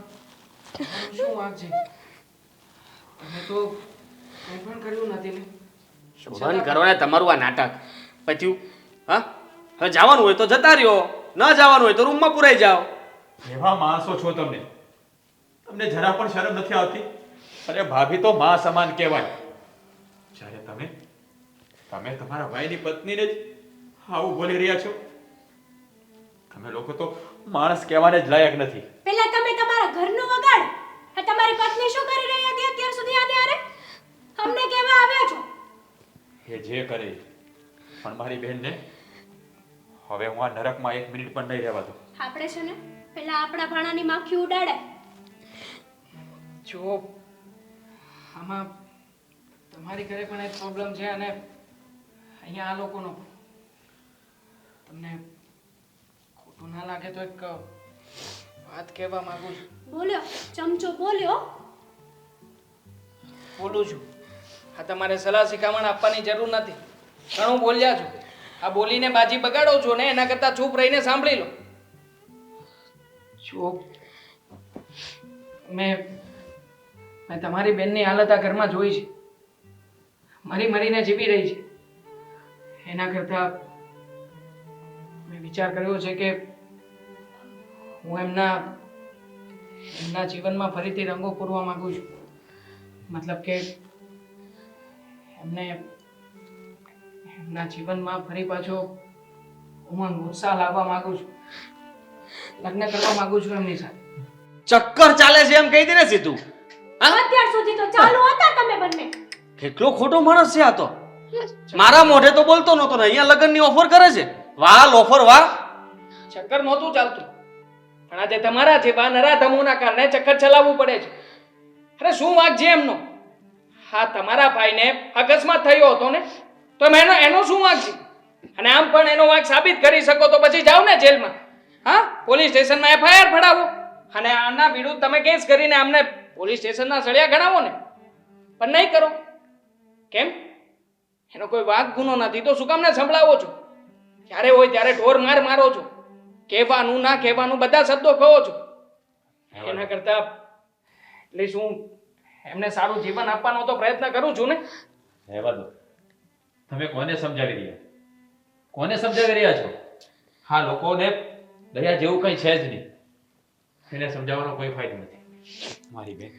તમારું શું વાંક છે? તમે તો કંઈ પણ કર્યું નથી ને. બંધ કરો ને તમારું આ નાટક. પત્યું? હા, હવે જવાનું હોય તો જતા રહ્યો, ન જવાનું હોય તો રૂમમાં પુરાઈ જાઓ. એવા માણસો છો તમે. તમને જરા પણ શરમ નથી આવતી? અરે ભાભી તો માં સમાન કહેવાય. જ્યારે તમે તમારા ભાઈની પત્નીને જ આવું બોલી રહ્યા છો. તમે લોકો તો માણસ કહેવાને જ લાયક નથી. પહેલા તમે તમારા ઘરનું વગાડ. આ તમારી પત્ની શું કરી રહી હતી અત્યાર સુધી આને હારે? અમને કેવા આવ્યા છો? એ જે કરે પણ મારી બહેનને હવે હું આ નરકમાં 1 મિનિટ પણ નહીં રહેવા દઉં. આપણે છે ને પહેલા આપણા ભાણાની માખી ઉડાડે. જો આમાં તમારી ઘરે પણ એક પ્રોબ્લેમ છે અને અહીંયા આ લોકોનો પણ. તમને ખોટું ના લાગે તો એક વાત કહેવા માંગુ છું. બોલ્યો ચમચો બોલ્યો. બોલું છું. આ તમારે સલાહ શિખામણ આપવાની જરૂર નથી. ઘણું બોલ્યા છો. આ બોલીને બાજી બગાડો છો ને એના કરતાં ચૂપ રહીને સાંભળી લો. જો મેં તમારી બેનની હાલત આ ઘરમાં જોઈ છે. મરીને જીવી રહી છે. એના કરતાં મેં વિચાર કર્યો છે કે હું એમના જીવનમાં ફરીથી રંગો પૂરવા માંગુ છું. મતલબ કે એમના જીવનમાં ફરી પાછો ઉમંગ ઉત્સાહ લાવવા માંગુ છું. લગ્ન કરવા માંગુ છું એમની સાથે. ચક્કર ચાલે છે એમ કહી દે ને સીધું. અત્યાર સુધી તો ચાલુ હતા તમે બંને. કેટલો ખોટો માણસ છે આ તો. મારા મોઢે તો બોલતો નહોતો ને અહીંયા લગ્નની ઓફર કરે છે. વાહ ઓફર વાહ. ચક્કર નહોતું ચાલતું પણ આજે તમારા જેવા નરાધમોના કારણે ચક્કર ચલાવવું પડે છે. અરે શું વાંક છે એમનો? હા, તમારા ભાઈને અકસ્માત થયો હતો ને તો એનો શું વાંક છે? અને આમ પણ એનો વાંક સાબિત કરી શકો તો પછી જાઓ ને જેલમાં. હા, પોલીસ સ્ટેશનમાં FIR ફડાવો અને આના વિરુદ્ધ તમે કેસ કરીને આમને પોલીસ સ્ટેશનના સળિયા ગણાવો ને. પણ નહીં કરો. કેમ? એનો કોઈ વાંક ગુનો નથી તો શું કામ ને સંભળાવો છો? જ્યારે હોય ત્યારે ઢોર મારો છો. કહેવાનું ના કહેવાનું બધા શબ્દો કહો છો. એના કરતા એટલે શું એમને સારું જીવન આપવાનો તો પ્રયત્ન કરું છું ને. રહેવા દો. તમે કોને સમજાવી રહ્યા? કોને સમજાવી રહ્યા છો? હા, લોકોને દયા જેવું કંઈ છે જ નહીં. એને સમજાવવાનો કોઈ ફાયદો નથી. મારી બેન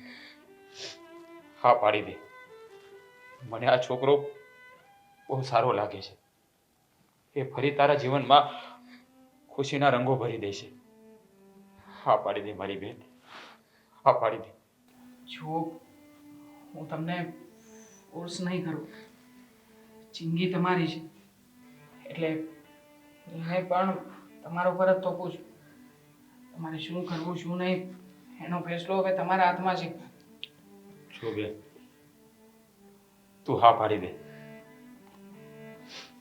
હા પાડી દે. મને આ છોકરો બહુ સારો લાગે છે. એ ફરી તારા જીવનમાં ખુશીના રંગો ભરી દેશે. હા પાડી દે મારી બેન, હા પાડી દે. જો હું તમને ફોર્સ નહીં કરું, જિંદગી તમારી છે એટલે હું પણ તમારા ઉપર જ થોપું છું. તમારે શું કરવું શું નહીં એનો ફેસલો હવે તમારા હાથમાં છે. જો બેન, તું હા પાડી દે.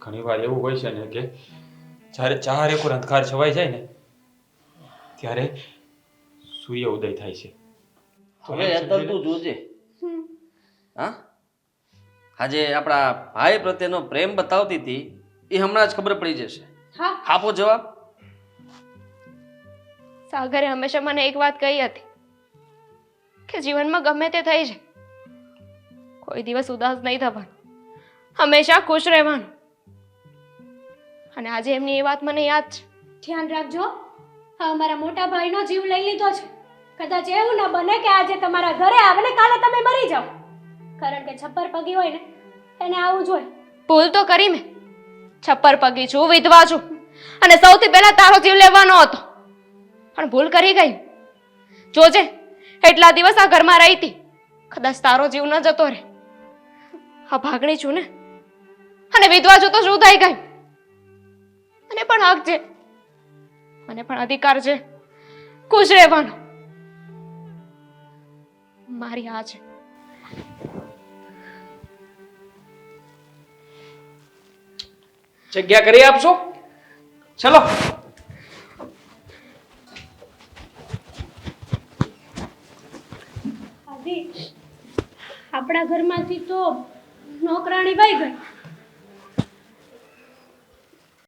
ઘણી વાર એવું હોય છે ને કે જ્યારે ચારે કોર અંધકાર છવાઈ જાય ને ત્યારે સૂર્ય ઉદય થાય છે. હવે હેતલ તું જોજે. હા, આજે આપણા ભાઈ પ્રત્યેનો પ્રેમ બતાવતી હતી એ હમણાં જ ખબર પડી જશે. હા આપો જવાબ. સાગરે હંમેશા મને એક વાત કહી હતી કે જીવનમાં ગમે તે થઈ જાય, કોઈ દિવસ ઉદાસ નહીં થવાનું, હંમેશા ખુશ રહેવાનું. અને આજે એમની એ વાત મને યાદ છે. ધ્યાન રાખજો, હા મારા મોટા ભાઈનો જીવ લઈ લીધો છે. કદાચ એવું ન બને કે આજે તમારા ઘરે આવે ને કાલે તમે મરી જાઓ, કારણ કે છપ્પર પગી હોય ને એને આવું જોઈએ. ભૂલ તો કરી મેં, છપ્પર પગી છું, વિધવા છું અને સૌથી પહેલા તારો જીવ લેવાનો હતો, પણ ભૂલ કરી ગઈ. જોજે એટલા દિવસ આ ઘરમાં રહી હતી, કદાચ તારો જીવ ન જતો રહે. આ ભાગણી છું ને, અને વિધવા છું તો શું થઈ ગઈ? મને પણ હક છે, મને પણ અધિકાર છે ખુશ રહેવાનો. મારી આ છે. જગ્યા કરી આપશો? ચલો. આદિ, આપણા ઘરમાંથી તો નોકરાણી વહી ગઈ,